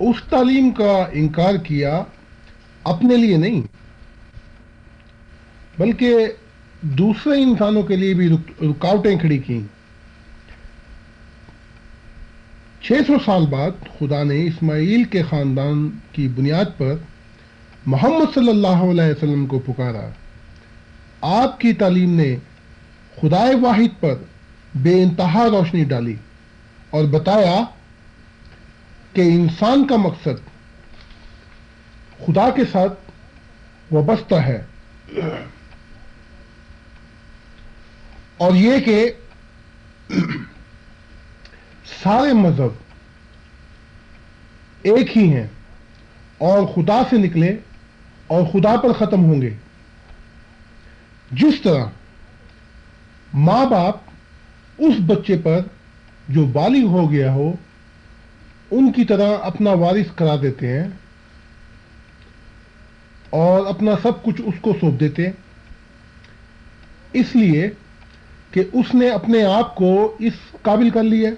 اس تعلیم کا انکار کیا اپنے لیے نہیں بلکہ دوسرے انسانوں کے لیے بھی رکاوٹیں کھڑی کیں۔ 600 سال بعد خدا نے اسماعیل کے خاندان کی بنیاد پر محمد صلی اللہ علیہ وسلم کو پکارا۔ آپ کی تعلیم نے خدائے واحد پر بے انتہا روشنی ڈالی اور بتایا کہ انسان کا مقصد خدا کے ساتھ وابستہ ہے، اور یہ کہ سارے مذہب ایک ہی ہیں اور خدا سے نکلے اور خدا پر ختم ہوں گے۔ جس طرح ماں باپ اس بچے پر جو بالغ ہو گیا ہو ان کی طرح اپنا وارث قرار دیتے ہیں اور اپنا سب کچھ اس کو سونپ دیتے، اس لیے کہ اس نے اپنے آپ کو اس قابل کر لیا،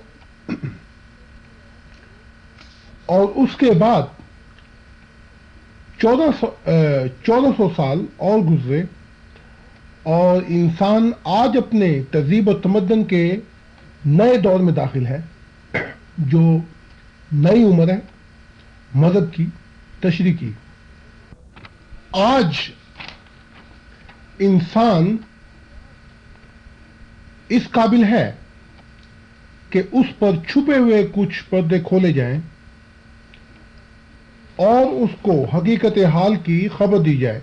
اور اس کے بعد 1400 سال اور گزرے اور انسان آج اپنے تہذیب و تمدن کے نئے دور میں داخل ہے، جو نئی عمر ہے مذہب کی، تشریح کی۔ آج انسان اس قابل ہے کہ اس پر چھپے ہوئے کچھ پردے کھولے جائیں اور اس کو حقیقت حال کی خبر دی جائے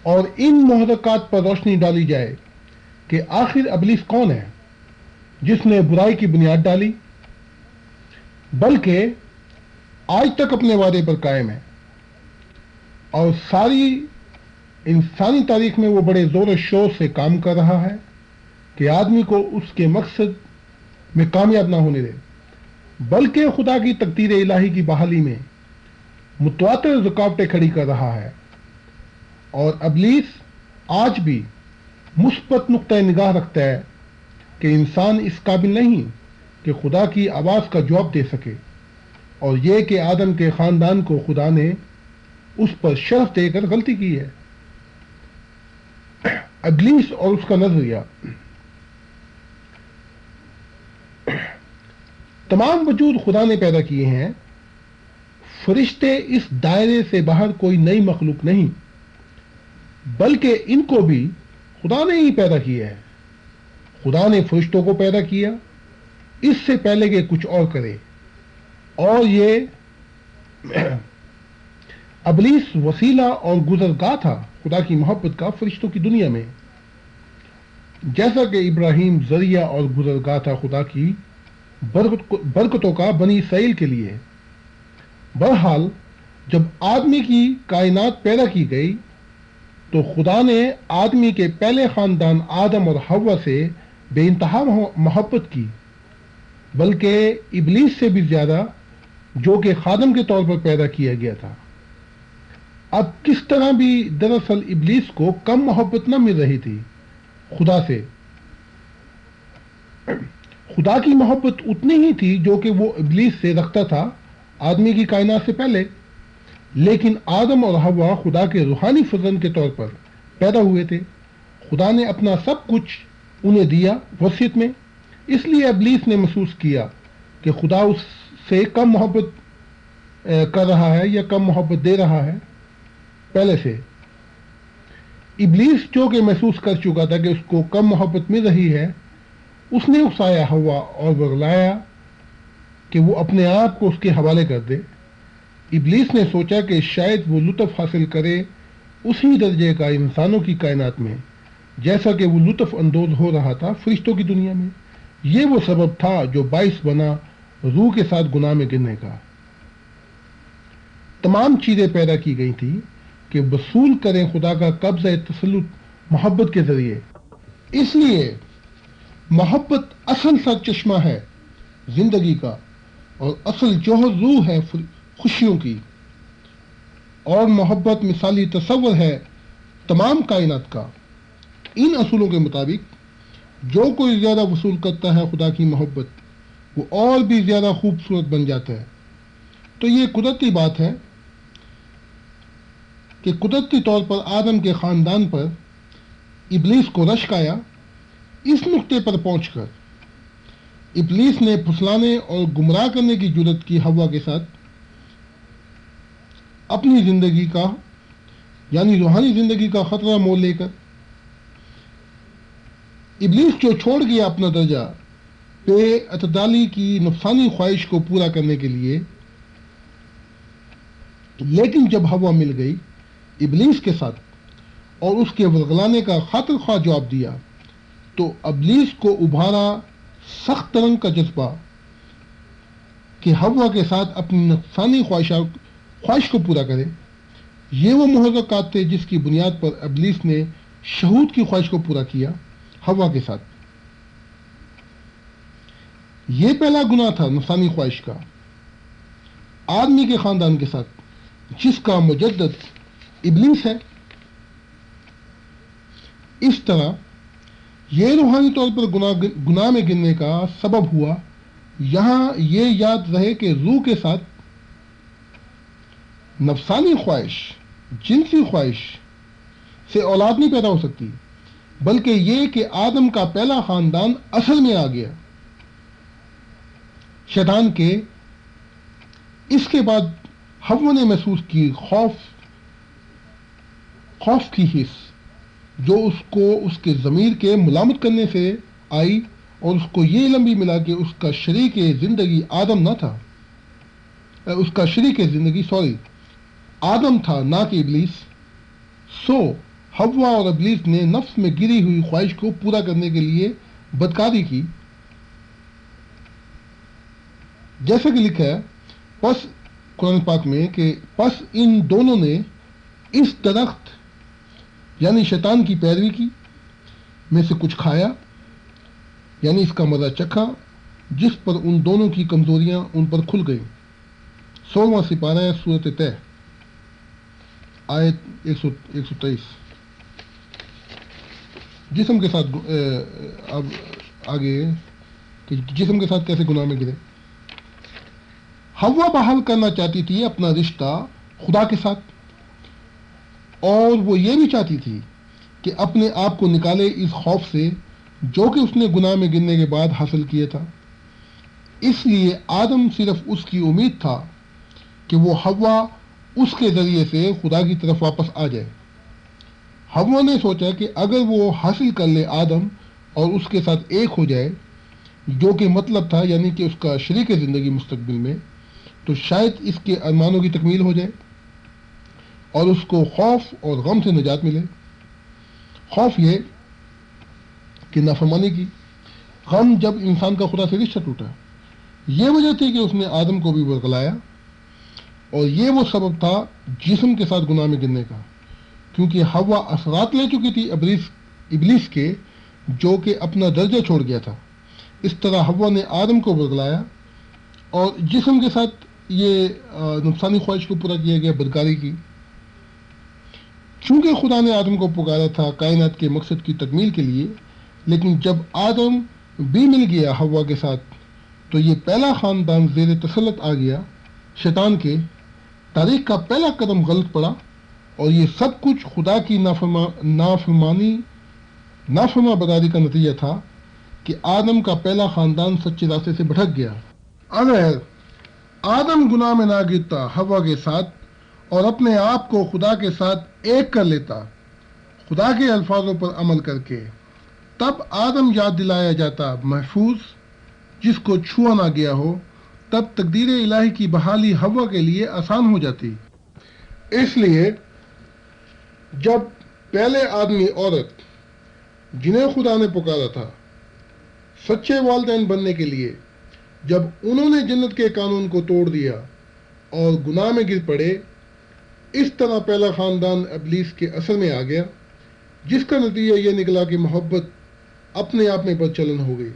اور ان محرکات پر روشنی ڈالی جائے کہ آخر ابلیس کون ہے جس نے برائی کی بنیاد ڈالی، بلکہ آج تک اپنے وعدے پر قائم ہے اور ساری انسانی تاریخ میں وہ بڑے زور و شور سے کام کر رہا ہے کہ آدمی کو اس کے مقصد میں کامیاب نہ ہونے دے، بلکہ خدا کی تقدیر الہی کی بحالی میں متواتر رکاوٹیں کھڑی کر رہا ہے۔ اور ابلیس آج بھی مثبت نقطۂ نگاہ رکھتا ہے کہ انسان اس قابل نہیں کہ خدا کی آواز کا جواب دے سکے، اور یہ کہ آدم کے خاندان کو خدا نے اس پر شرف دے کر غلطی کی ہے۔ ابلیس اور اس کا نظریہ، تمام وجود خدا نے پیدا کیے ہیں، فرشتے اس دائرے سے باہر کوئی نئی مخلوق نہیں، بلکہ ان کو بھی خدا نے ہی پیدا کیا ہے۔ خدا نے فرشتوں کو پیدا کیا اس سے پہلے کہ کچھ اور کرے، اور یہ ابلیس وسیلہ اور گزرگاہ تھا خدا کی محبت کا فرشتوں کی دنیا میں، جیسا کہ ابراہیم ذریعہ اور گزرگاہ تھا خدا کی برکتوں کا بنی اسرائیل کے لیے۔ بہرحال جب آدمی کی کائنات پیدا کی گئی تو خدا نے آدمی کے پہلے خاندان آدم اور حوا سے بے انتہا محبت کی، بلکہ ابلیس سے بھی زیادہ، جو کہ خادم کے طور پر پیدا کیا گیا تھا۔ اب کس طرح بھی دراصل ابلیس کو کم محبت نہ مل رہی تھی خدا سے۔ خدا کی محبت اتنی ہی تھی جو کہ وہ ابلیس سے رکھتا تھا آدمی کی کائنات سے پہلے، لیکن آدم اور حوا خدا کے روحانی فرزند کے طور پر پیدا ہوئے تھے۔ خدا نے اپنا سب کچھ انہیں دیا وصیت میں، اس لیے ابلیس نے محسوس کیا کہ خدا اس سے کم محبت کر رہا ہے یا کم محبت دے رہا ہے پہلے سے۔ ابلیس جو کہ محسوس کر چکا تھا کہ اس کو کم محبت مل رہی ہے، اس نے اکسایا حوا اور ورگلایا کہ وہ اپنے آپ کو اس کے حوالے کر دے۔ ابلیس نے سوچا کہ شاید وہ لطف حاصل کرے اسی درجے کا انسانوں کی کائنات میں جیسا کہ وہ لطف اندوز ہو رہا تھا فرشتوں کی دنیا میں۔ یہ وہ سبب تھا جو باعث بنا روح کے ساتھ گناہ میں گرنے کا۔ تمام چیزیں پیدا کی گئی تھیں کہ وصول کریں خدا کا قبضہ تسلط محبت کے ذریعے۔ اس لیے محبت اصل سرچشمہ ہے زندگی کا، اور اصل جوہر روح ہے خوشیوں کی، اور محبت مثالی تصور ہے تمام کائنات کا۔ ان اصولوں کے مطابق جو کوئی زیادہ وصول کرتا ہے خدا کی محبت، وہ اور بھی زیادہ خوبصورت بن جاتا ہے تو یہ قدرتی بات ہے کہ قدرتی طور پر آدم کے خاندان پر ابلیس کو رشک آیا. اس نقطے پر پہنچ کر ابلیس نے پھسلانے اور گمراہ کرنے کی جرات کی حوا کے ساتھ اپنی زندگی کا یعنی روحانی زندگی کا خطرہ مول لے کر. ابلیس جو چھوڑ گیا اپنا درجہ بے اعتدالی کی نفسانی خواہش کو پورا کرنے کے لیے، لیکن جب حوا مل گئی ابلیس کے ساتھ اور اس کے ورغلانے کا خاطر خواہ جواب دیا، تو ابلیس کو ابھارا سخت رنگ کا جذبہ کہ حوا کے ساتھ اپنی نفسانی خواہش کو پورا کرے. یہ وہ محرکات تھے جس کی بنیاد پر ابلیس نے شہود کی خواہش کو پورا کیا حوا کے ساتھ. یہ پہلا گناہ تھا نفسانی خواہش کا آدمی کے خاندان کے ساتھ، جس کا مجدد ابلیس ہے. اس طرح یہ روحانی طور پر گناہ میں گرنے کا سبب ہوا. یہاں یہ یاد رہے کہ روح کے ساتھ نفسانی خواہش، جنسی خواہش سے اولاد نہیں پیدا ہو سکتی، بلکہ یہ کہ آدم کا پہلا خاندان اصل میں آ گیا شیطان کے. اس کے بعد حوا نے محسوس کی خوف کی حس، جو اس کو اس کے ضمیر کے ملامت کرنے سے آئی، اور اس کو یہ علم بھی ملا کہ اس کا شریک زندگی آدم نہ تھا، اس کا شریک زندگی آدم تھا نہ کہ ابلیس. سو حوا اور ابلیس نے نفس میں گری ہوئی خواہش کو پورا کرنے کے لیے بدکاری کی. جیسا کہ لکھا ہے پس قرآن پاک میں کہ پس ان دونوں نے اس درخت یعنی شیطان کی پیروی کی میں سے کچھ کھایا، یعنی اس کا مزہ چکھا، جس پر ان دونوں کی کمزوریاں ان پر کھل گئیں. 16واں سپارہ ہے سورۃ طے آیت 123. جسم کے ساتھ اب آگے کہ جسم کے ساتھ کیسے گناہ میں گرے. حوا بحال کرنا چاہتی تھی اپنا رشتہ خدا کے ساتھ، اور وہ یہ بھی چاہتی تھی کہ اپنے آپ کو نکالے اس خوف سے جو کہ اس نے گناہ میں گرنے کے بعد حاصل کیا تھا. اس لیے آدم صرف اس کی امید تھا کہ وہ حوا اس کے ذریعے سے خدا کی طرف واپس آ جائے. حوا نے سوچا کہ اگر وہ حاصل کر لے آدم اور اس کے ساتھ ایک ہو جائے، جو کہ مطلب تھا یعنی کہ اس کا شریک زندگی مستقبل میں، تو شاید اس کے ارمانوں کی تکمیل ہو جائے اور اس کو خوف اور غم سے نجات ملے. خوف یہ کہ نافرمانی کی، غم جب انسان کا خدا سے رشتہ ٹوٹا. یہ وجہ تھی کہ اس نے آدم کو بھی ورگلایا، اور یہ وہ سبب تھا جسم کے ساتھ گناہ میں گرنے کا، کیونکہ حوا اثرات لے چکی تھی ابلیس کے، جو کہ اپنا درجہ چھوڑ گیا تھا. اس طرح حوا نے آدم کو ورگلایا اور جسم کے ساتھ یہ نفسانی خواہش کو پورا کیا گیا، بدکاری کی. چونکہ خدا نے آدم کو پکارا تھا کائنات کے مقصد کی تکمیل کے لیے، لیکن جب آدم بھی مل گیا حوا کے ساتھ، تو یہ پہلا خاندان زیر تسلط آ گیا شیطان کے. تاریخ کا پہلا قدم غلط پڑا، اور یہ سب کچھ خدا کی نافرما برداری کا نتیجہ تھا کہ آدم کا پہلا خاندان سچے راستے سے بھٹک گیا. اگر آدم گناہ میں نہ گرتا حوا کے ساتھ اور اپنے آپ کو خدا کے ساتھ ایک کر لیتا خدا کے الفاظوں پر عمل کر کے، تب آدم یاد دلایا جاتا محفوظ جس کو چھوا نہ گیا ہو. تب تقدیر الہی کی بحالی حوا کے لیے آسان ہو جاتی. اس لیے جب پہلے آدمی عورت جنہیں خدا نے پکارا تھا سچے والدین بننے کے لیے، جب انہوں نے جنت کے قانون کو توڑ دیا اور گناہ میں گر پڑے، اس طرح پہلا خاندان ابلیس کے اثر میں آ گیا، جس کا نتیجہ یہ نکلا کہ محبت اپنے آپ میں بدچلن ہو گئی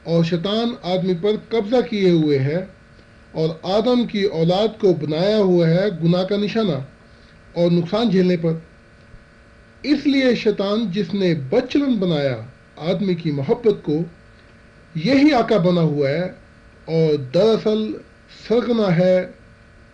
اور شیطان آدمی پر قبضہ کیے ہوئے ہے اور آدم کی اولاد کو بنایا ہوا ہے گناہ کا نشانہ اور نقصان جھیلنے پر. اس لیے شیطان جس نے بدچلن بنایا آدمی کی محبت کو، یہی آقا بنا ہوا ہے اور دراصل سرغنہ ہے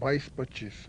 22-25।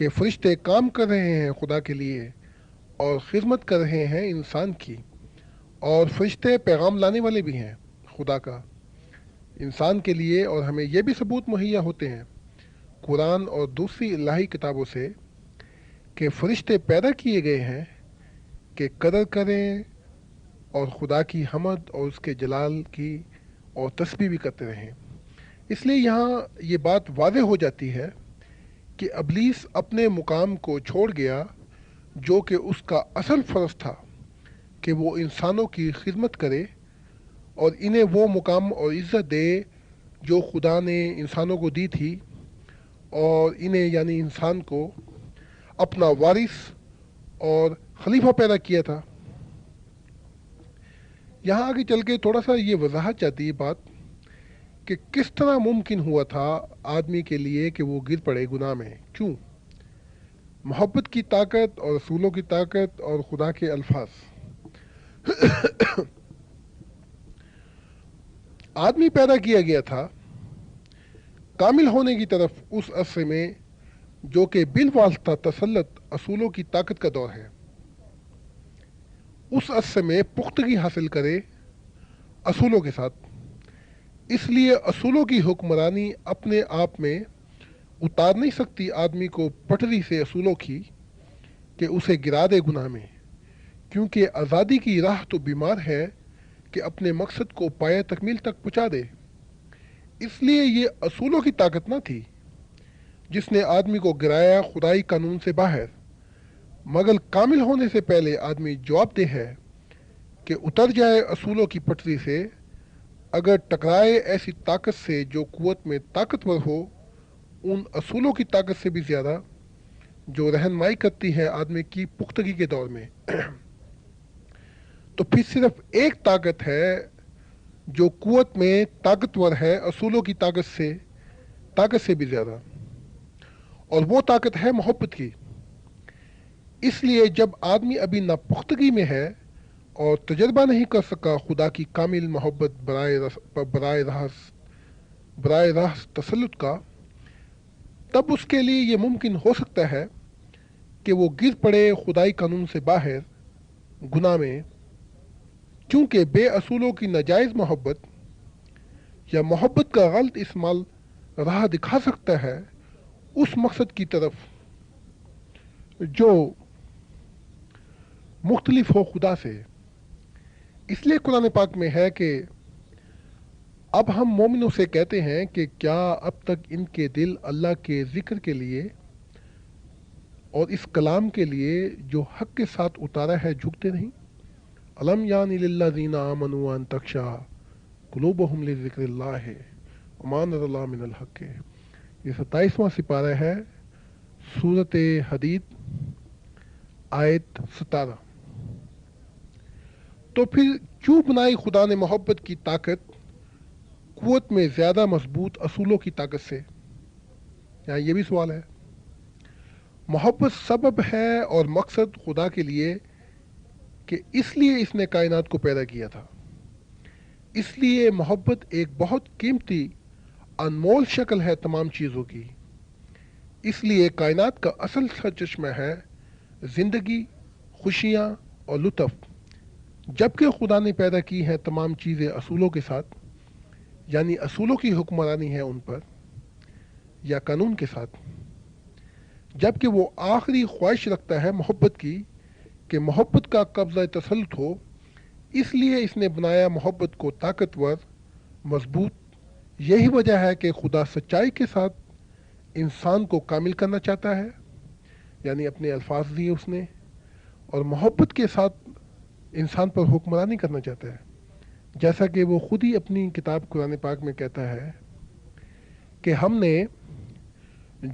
کہ فرشتے کام کر رہے ہیں خدا کے لیے اور خدمت کر رہے ہیں انسان کی، اور فرشتے پیغام لانے والے بھی ہیں خدا کا انسان کے لیے، اور ہمیں یہ بھی ثبوت مہیا ہوتے ہیں قرآن اور دوسری الہی کتابوں سے کہ فرشتے پیدا کیے گئے ہیں کہ قدر کریں اور خدا کی حمد اور اس کے جلال کی اور تسبیح بھی کرتے رہیں۔ اس لیے یہاں یہ بات واضح ہو جاتی ہے کہ ابلیس اپنے مقام کو چھوڑ گیا جو کہ اس کا اصل فرض تھا کہ وہ انسانوں کی خدمت کرے اور انہیں وہ مقام اور عزت دے جو خدا نے انسانوں کو دی تھی، اور انہیں یعنی انسان کو اپنا وارث اور خلیفہ پیدا کیا تھا۔ یہاں آگے چل کے تھوڑا سا یہ وضاحت چاہتی ہے بات کہ کس طرح ممکن ہوا تھا آدمی کے لیے کہ وہ گر پڑے گناہ میں، کیوں؟ محبت کی طاقت اور رسولوں کی طاقت اور خدا کے الفاظ۔ آدمی پیدا کیا گیا تھا کامل ہونے کی طرف اس عرصے میں جو کہ بالواسطہ تسلط اصولوں کی طاقت کا دور ہے، اس عرصے میں پختگی حاصل کرے اصولوں کے ساتھ۔ اس لیے اصولوں کی حکمرانی اپنے آپ میں اتار نہیں سکتی آدمی کو پٹری سے اصولوں کی کہ اسے گرا دے گناہ میں، کیونکہ آزادی کی راہ تو بیمار ہے کہ اپنے مقصد کو پایہ تکمیل تک پہنچا دے۔ اس لیے یہ اصولوں کی طاقت نہ تھی جس نے آدمی کو گرایا خدائی قانون سے باہر، مگر کامل ہونے سے پہلے آدمی جواب دہ ہے کہ اتر جائے اصولوں کی پٹری سے، اگر ٹکرائے ایسی طاقت سے جو قوت میں طاقتور ہو، ان اصولوں کی طاقت سے بھی زیادہ جو رہنمائی کرتی ہے آدمی کی پختگی کے دور میں۔ تو پھر صرف ایک طاقت ہے جو قوت میں طاقتور ہے اصولوں کی طاقت سے بھی زیادہ، اور وہ طاقت ہے محبت کی۔ اس لیے جب آدمی ابھی ناپختگی میں ہے اور تجربہ نہیں کر سکا خدا کی کامل محبت براہ راست تسلط کا، تب اس کے لیے یہ ممکن ہو سکتا ہے کہ وہ گر پڑے خدائی قانون سے باہر گناہ میں، چونکہ بے اصولوں کی ناجائز محبت یا محبت کا غلط استعمال راہ دکھا سکتا ہے اس مقصد کی طرف جو مختلف ہو خدا سے۔ اس لیے قرآن پاک میں ہے کہ اب ہم مومنوں سے کہتے ہیں کہ کیا اب تک ان کے دل اللہ کے ذکر کے لیے اور اس کلام کے لیے جو حق کے ساتھ اتارا ہے جھکتے نہیں؟ الم یان للذین آمنوا ان تخشع قلوبہم لذکر اللہ وما نزل اللہ من الحق۔ یہ 27واں سپارہ ہے، سورۃ حدید، آیت 17۔ تو پھر کیوں بنائی خدا نے محبت کی طاقت قوت میں زیادہ مضبوط اصولوں کی طاقت سے؟ یہاں یہ بھی سوال ہے۔ محبت سبب ہے اور مقصد خدا کے لیے کہ اس لیے اس نے کائنات کو پیدا کیا تھا۔ اس لیے محبت ایک بہت قیمتی انمول شکل ہے تمام چیزوں کی۔ اس لیے کائنات کا اصل سرچشمہ ہے زندگی، خوشیاں اور لطف، جبکہ خدا نے پیدا کی ہیں تمام چیزیں اصولوں کے ساتھ، یعنی اصولوں کی حکمرانی ہے ان پر یا قانون کے ساتھ، جبکہ وہ آخری خواہش رکھتا ہے محبت کی کہ محبت کا قبضہ تسلط ہو۔ اس لیے اس نے بنایا محبت کو طاقتور، مضبوط۔ یہی وجہ ہے کہ خدا سچائی کے ساتھ انسان کو کامل کرنا چاہتا ہے، یعنی اپنے الفاظ دیے اس نے، اور محبت کے ساتھ انسان پر حکمرانی کرنا چاہتا ہے، جیسا کہ وہ خود ہی اپنی کتاب قرآن پاک میں کہتا ہے کہ ہم نے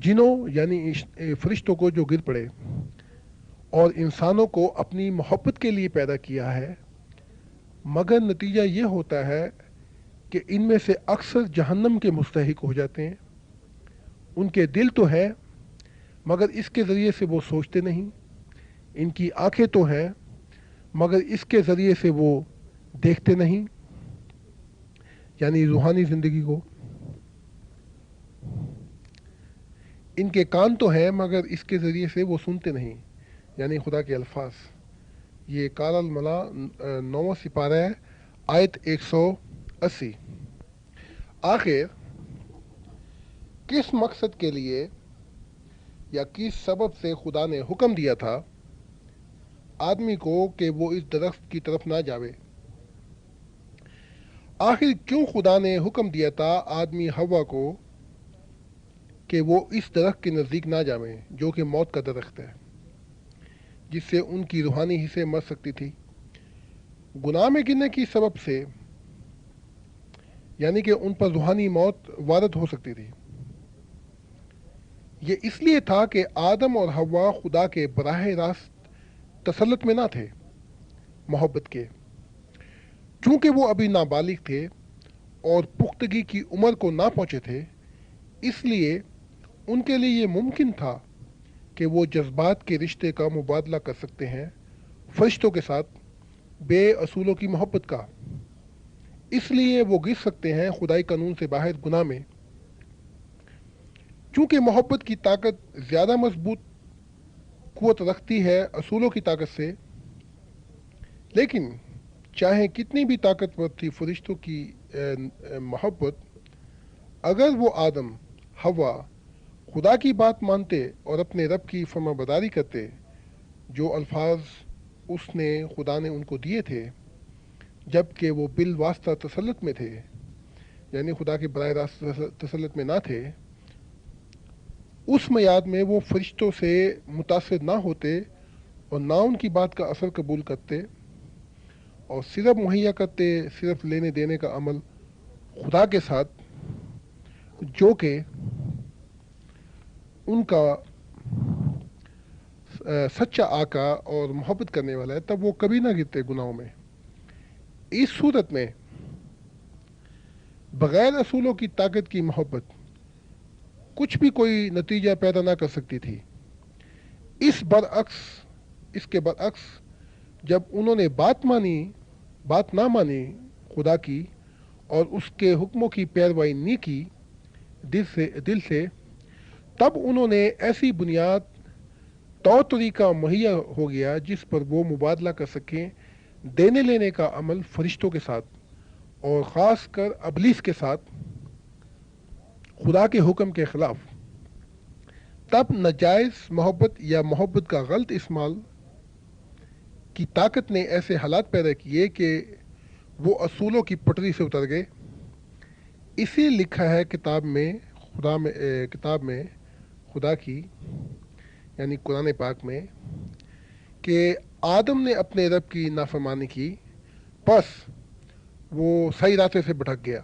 جنوں یعنی فرشتوں کو جو گر پڑے اور انسانوں کو اپنی محبت کے لیے پیدا کیا ہے، مگر نتیجہ یہ ہوتا ہے کہ ان میں سے اکثر جہنم کے مستحق ہو جاتے ہیں۔ ان کے دل تو ہے مگر اس کے ذریعے سے وہ سوچتے نہیں، ان کی آنکھیں تو ہیں مگر اس کے ذریعے سے وہ دیکھتے نہیں، یعنی روحانی زندگی کو۔ ان کے کان تو ہیں مگر اس کے ذریعے سے وہ سنتے نہیں، یعنی خدا کے الفاظ۔ یہ کال الملا 9واں سپارہ ہے، آیت 180۔ آخر کس مقصد کے لیے یا کس سبب سے خدا نے حکم دیا تھا آدمی کو کہ وہ اس درخت کی طرف نہ جاوے؟ آخر کیوں خدا نے حکم دیا تھا آدمی ہوا کو کہ وہ اس درخت کے نزدیک نہ جاویں جو کہ موت کا درخت ہے، جس سے ان کی روحانی حصے مر سکتی تھی گناہ میں گرنے کی سبب سے، یعنی کہ ان پر روحانی موت وارد ہو سکتی تھی۔ یہ اس لیے تھا کہ آدم اور ہوا خدا کے براہ راست تسلط میں نہ تھے، محبت کے، چونکہ وہ ابھی نابالغ تھے اور پختگی کی عمر کو نہ پہنچے تھے، اس لیے ان کے لیے یہ ممکن تھا کہ وہ جذبات کے رشتے کا مبادلہ کر سکتے ہیں فرشتوں کے ساتھ بے اصولوں کی محبت کا۔ اس لیے وہ گر سکتے ہیں خدائی قانون سے باہر گناہ میں، چونکہ محبت کی طاقت زیادہ مضبوط قوت رکھتی ہے اصولوں کی طاقت سے۔ لیکن چاہے کتنی بھی طاقتور تھی فرشتوں کی محبت، اگر وہ آدم ہوا خدا کی بات مانتے اور اپنے رب کی فرما برداری کرتے، جو الفاظ خدا نے ان کو دیے تھے جب کہ وہ بالواسطہ تسلط میں تھے، یعنی خدا کے براہ راست تسلط میں نہ تھے، اس میعاد میں وہ فرشتوں سے متاثر نہ ہوتے اور نہ ان کی بات کا اثر قبول کرتے اور صرف مہیا کرتے صرف لینے دینے کا عمل خدا کے ساتھ، جو کہ ان کا سچا آقا اور محبت کرنے والا ہے، تب وہ کبھی نہ گرتے گناہوں میں۔ اس صورت میں بغیر اصولوں کی طاقت کی محبت کچھ بھی کوئی نتیجہ پیدا نہ کر سکتی تھی۔ اس کے برعکس جب انہوں نے بات نہ مانی خدا کی اور اس کے حکموں کی پیروی نہیں کی دل سے، تب انہوں نے ایسی بنیاد طور طریقہ مہیا ہو گیا جس پر وہ مبادلہ کر سکیں دینے لینے کا عمل فرشتوں کے ساتھ اور خاص کر ابلیس کے ساتھ خدا کے حکم کے خلاف۔ تب ناجائز محبت یا محبت کا غلط استعمال کی طاقت نے ایسے حالات پیدا کیے کہ وہ اصولوں کی پٹری سے اتر گئے۔ اسی لکھا ہے کتاب میں خدا کی، یعنی قرآن پاک میں، کہ آدم نے اپنے رب کی نافرمانی کی، پس وہ صحیح راستے سے بھٹک گیا۔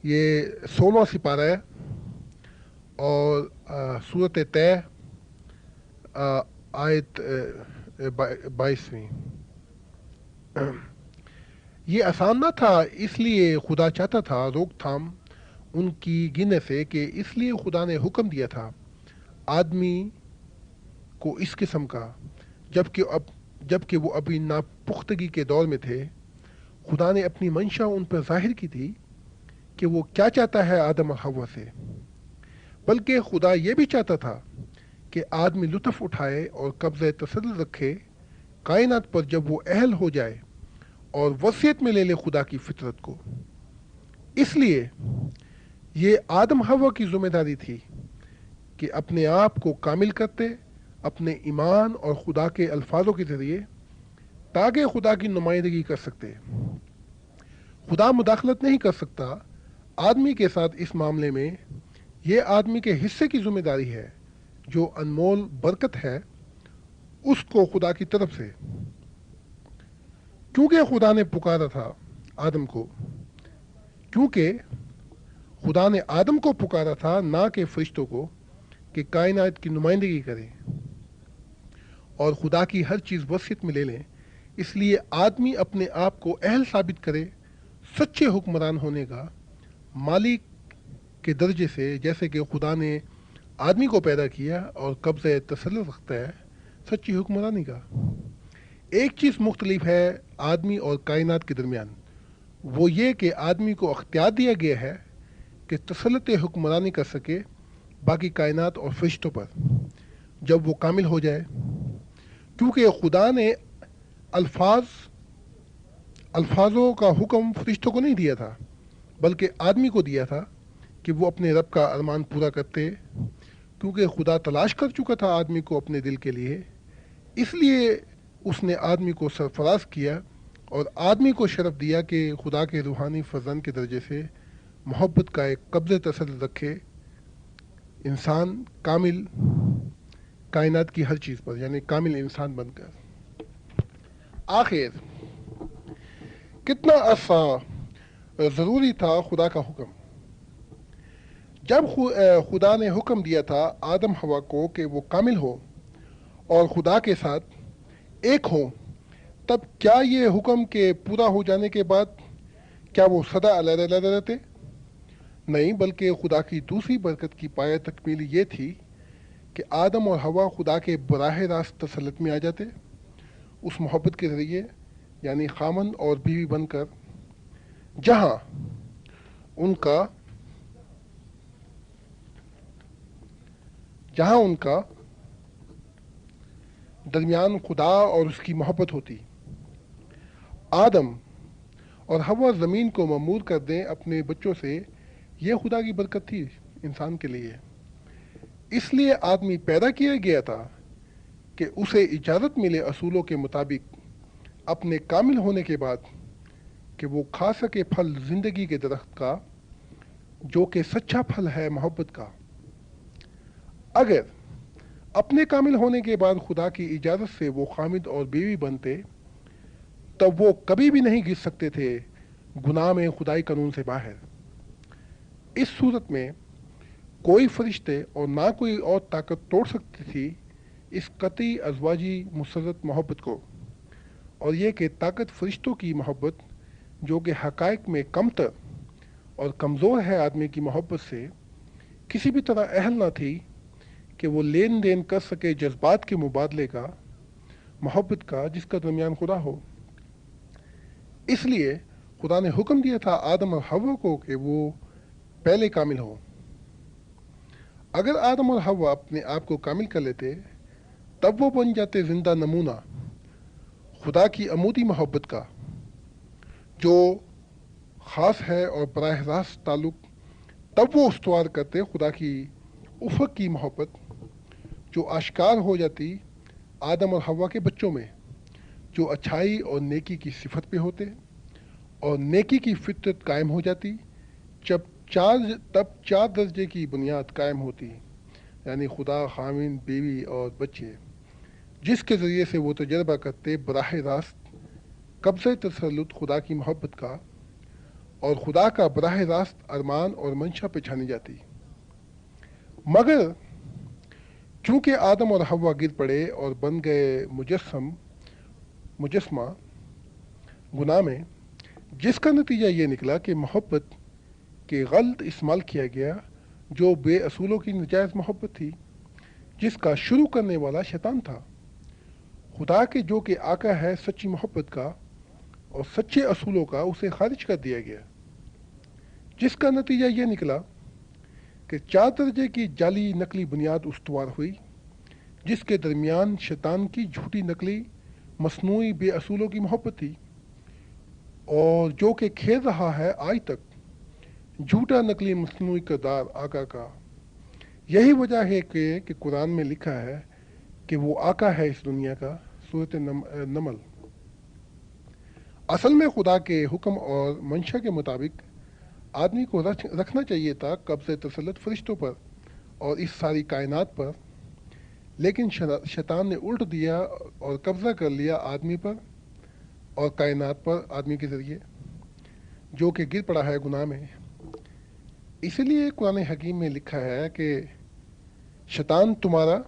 یہ 16واں سپارہ ہے اور سورۃ طے آیت 22۔ یہ آسان نہ تھا، اس لیے خدا چاہتا تھا روک تھام ان کی گرنے سے، کہ اس لیے خدا نے حکم دیا تھا آدمی کو اس قسم کا، جبکہ وہ ابھی ناپختگی کے دور میں تھے۔ خدا نے اپنی منشا ان پر ظاہر کی تھی کہ وہ کیا چاہتا ہے آدم اور حوا سے، بلکہ خدا یہ بھی چاہتا تھا کہ آدمی لطف اٹھائے اور قبضہ تسلط رکھے کائنات پر جب وہ اہل ہو جائے اور وصیت میں لے لے خدا کی فطرت کو۔ اس لیے یہ آدم حوا کی ذمہ داری تھی کہ اپنے آپ کو کامل کرتے اپنے ایمان اور خدا کے الفاظوں کے ذریعے، تاکہ خدا کی نمائندگی کر سکتے۔ خدا مداخلت نہیں کر سکتا آدمی کے ساتھ اس معاملے میں، یہ آدمی کے حصے کی ذمہ داری ہے جو انمول برکت ہے اس کو خدا کی طرف سے، کیونکہ خدا نے پکارا تھا آدم کو پکارا تھا، نہ کہ فرشتوں کو، کہ کائنات کی نمائندگی کریں اور خدا کی ہر چیز وصیت میں لے لیں۔ اس لیے آدمی اپنے آپ کو اہل ثابت کرے سچے حکمران ہونے کا، مالک کے درجے سے، جیسے کہ خدا نے آدمی کو پیدا کیا اور قبضہ تسلط رکھتا ہے سچی حکمرانی کا۔ ایک چیز مختلف ہے آدمی اور کائنات کے درمیان، وہ یہ کہ آدمی کو اختیار دیا گیا ہے کہ تسلط حکمرانی کر سکے باقی کائنات اور فرشتوں پر جب وہ کامل ہو جائے، کیونکہ خدا نے الفاظوں کا حکم فرشتوں کو نہیں دیا تھا، بلکہ آدمی کو دیا تھا کہ وہ اپنے رب کا ارمان پورا کرتے، کیونکہ خدا تلاش کر چکا تھا آدمی کو اپنے دل کے لیے، اس لیے اس نے آدمی کو سرفراز کیا اور آدمی کو شرف دیا کہ خدا کے روحانی فرزند کے درجے سے محبت کا ایک قبضہ تسلط رکھے انسان کامل کائنات کی ہر چیز پر، یعنی کامل انسان بن کر۔ آخر کتنا عرصہ ضروری تھا خدا کا حکم؟ جب خدا نے حکم دیا تھا آدم حوا کو کہ وہ کامل ہو اور خدا کے ساتھ ایک ہو، تب کیا یہ حکم کے پورا ہو جانے کے بعد کیا وہ سدا علیحدہ رہتے؟ نہیں، بلکہ خدا کی دوسری برکت کی پایہ تکمیل یہ تھی کہ آدم اور حوا خدا کے براہ راست تسلط میں آ جاتے اس محبت کے ذریعے، یعنی خامند اور بیوی بن کر، جہاں ان کا درمیان خدا اور اس کی محبت ہوتی۔ آدم اور حوا زمین کو معمور کر دیں اپنے بچوں سے، یہ خدا کی برکت تھی انسان کے لیے۔ اس لیے آدمی پیدا کیا گیا تھا کہ اسے اجازت ملے اصولوں کے مطابق اپنے کامل ہونے کے بعد کہ وہ کھا سکے پھل زندگی کے درخت کا، جو کہ سچا پھل ہے محبت کا۔ اگر اپنے کامل ہونے کے بعد خدا کی اجازت سے وہ خامد اور بیوی بنتے، تب وہ کبھی بھی نہیں گر سکتے تھے گناہ میں خدائی قانون سے باہر۔ اس صورت میں کوئی فرشتے اور نہ کوئی اور طاقت توڑ سکتی تھی اس قطعی ازواجی مسرت محبت کو، اور یہ کہ طاقت فرشتوں کی محبت، جو کہ حقائق میں کمتر اور کمزور ہے آدمی کی محبت سے، کسی بھی طرح اہل نہ تھی کہ وہ لین دین کر سکے جذبات کے مبادلے کا، محبت کا، جس کا درمیان خدا ہو۔ اس لیے خدا نے حکم دیا تھا آدم اور حوا کو کہ وہ پہلے کامل ہو۔ اگر آدم اور حوا اپنے آپ کو کامل کر لیتے، تب وہ بن جاتے زندہ نمونہ خدا کی عمودی محبت کا، جو خاص ہے اور براہ راست تعلق تب وہ استوار کرتے خدا کی افق کی محبت، جو اشکار ہو جاتی آدم اور حوا کے بچوں میں، جو اچھائی اور نیکی کی صفت پہ ہوتے، اور نیکی کی فطرت قائم ہو جاتی تب چار درجے کی بنیاد قائم ہوتی، یعنی خدا، خامند، بیوی اور بچے، جس کے ذریعے سے وہ تجربہ کرتے براہ راست قبضہ تسلط خدا کی محبت کا، اور خدا کا براہ راست ارمان اور منشا پہچانی جاتی۔ مگر چونکہ آدم اور حوا گر پڑے اور بن گئے مجسمہ گناہ میں، جس کا نتیجہ یہ نکلا کہ محبت کے غلط استعمال کیا گیا، جو بے اصولوں کی نجائز محبت تھی، جس کا شروع کرنے والا شیطان تھا۔ خدا کے جو کہ آقا ہے سچی محبت کا اور سچے اصولوں کا، اسے خارج کر دیا گیا، جس کا نتیجہ یہ نکلا کہ چار درجے کی جعلی نقلی بنیاد استوار ہوئی، جس کے درمیان شیطان کی جھوٹی نقلی مصنوعی بے اصولوں کی محبت تھی، اور جو کہ کھیل رہا ہے آج تک جھوٹا نقلی مصنوعی کردار آقا کا۔ یہی وجہ ہے کہ قرآن میں لکھا ہے کہ وہ آقا ہے اس دنیا کا، سورۃ نمل۔ اصل میں خدا کے حکم اور منشا کے مطابق آدمی کو رکھنا چاہیے تھا قبضہ تسلط فرشتوں پر اور اس ساری کائنات پر، لیکن شیطان نے الٹ دیا اور قبضہ کر لیا آدمی پر اور کائنات پر آدمی کے ذریعے، جو کہ گر پڑا ہے گناہ میں۔ اسی لیے قرآن حکیم میں لکھا ہے کہ شیطان تمہارا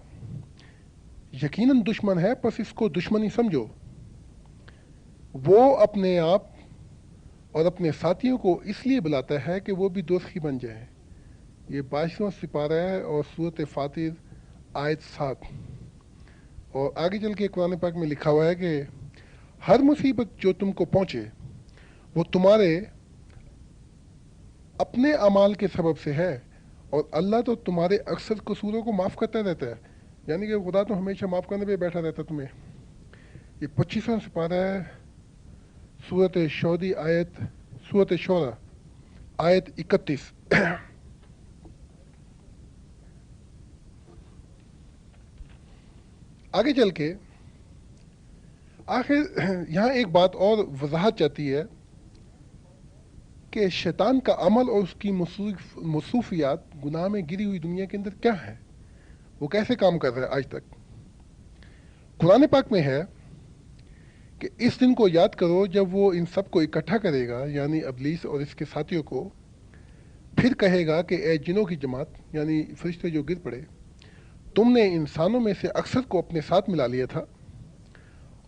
یقیناً دشمن ہے، پس اس کو دشمنی سمجھو۔ وہ اپنے آپ اور اپنے ساتھیوں کو اس لیے بلاتا ہے کہ وہ بھی دوست ہی بن جائیں۔ یہ 22واں سپارہ ہے اور سورۃ فاطر آیت 7۔ اور آگے چل کے قرآن پاک میں لکھا ہوا ہے کہ ہر مصیبت جو تم کو پہنچے وہ تمہارے اپنے اعمال کے سبب سے ہے، اور اللہ تو تمہارے اکثر قصوروں کو معاف کرتا رہتا ہے، یعنی کہ خدا تو ہمیشہ معاف کرنے پہ بیٹھا رہتا تمہیں۔ یہ 25واں سپارہ ہے، سورت شودی آیت، سورت شورہ آیت 31۔ آگے چل کے آخر یہاں ایک بات اور وضاحت چاہتی ہے کہ شیطان کا عمل اور اس کی مصروفیات گناہ میں گری ہوئی دنیا کے اندر کیا ہے، وہ کیسے کام کر رہا ہے آج تک۔ قرآن پاک میں ہے کہ اس دن کو یاد کرو جب وہ ان سب کو اکٹھا کرے گا، یعنی ابلیس اور اس کے ساتھیوں کو، پھر کہے گا کہ اے جنوں کی جماعت، یعنی فرشتے جو گر پڑے، تم نے انسانوں میں سے اکثر کو اپنے ساتھ ملا لیا تھا،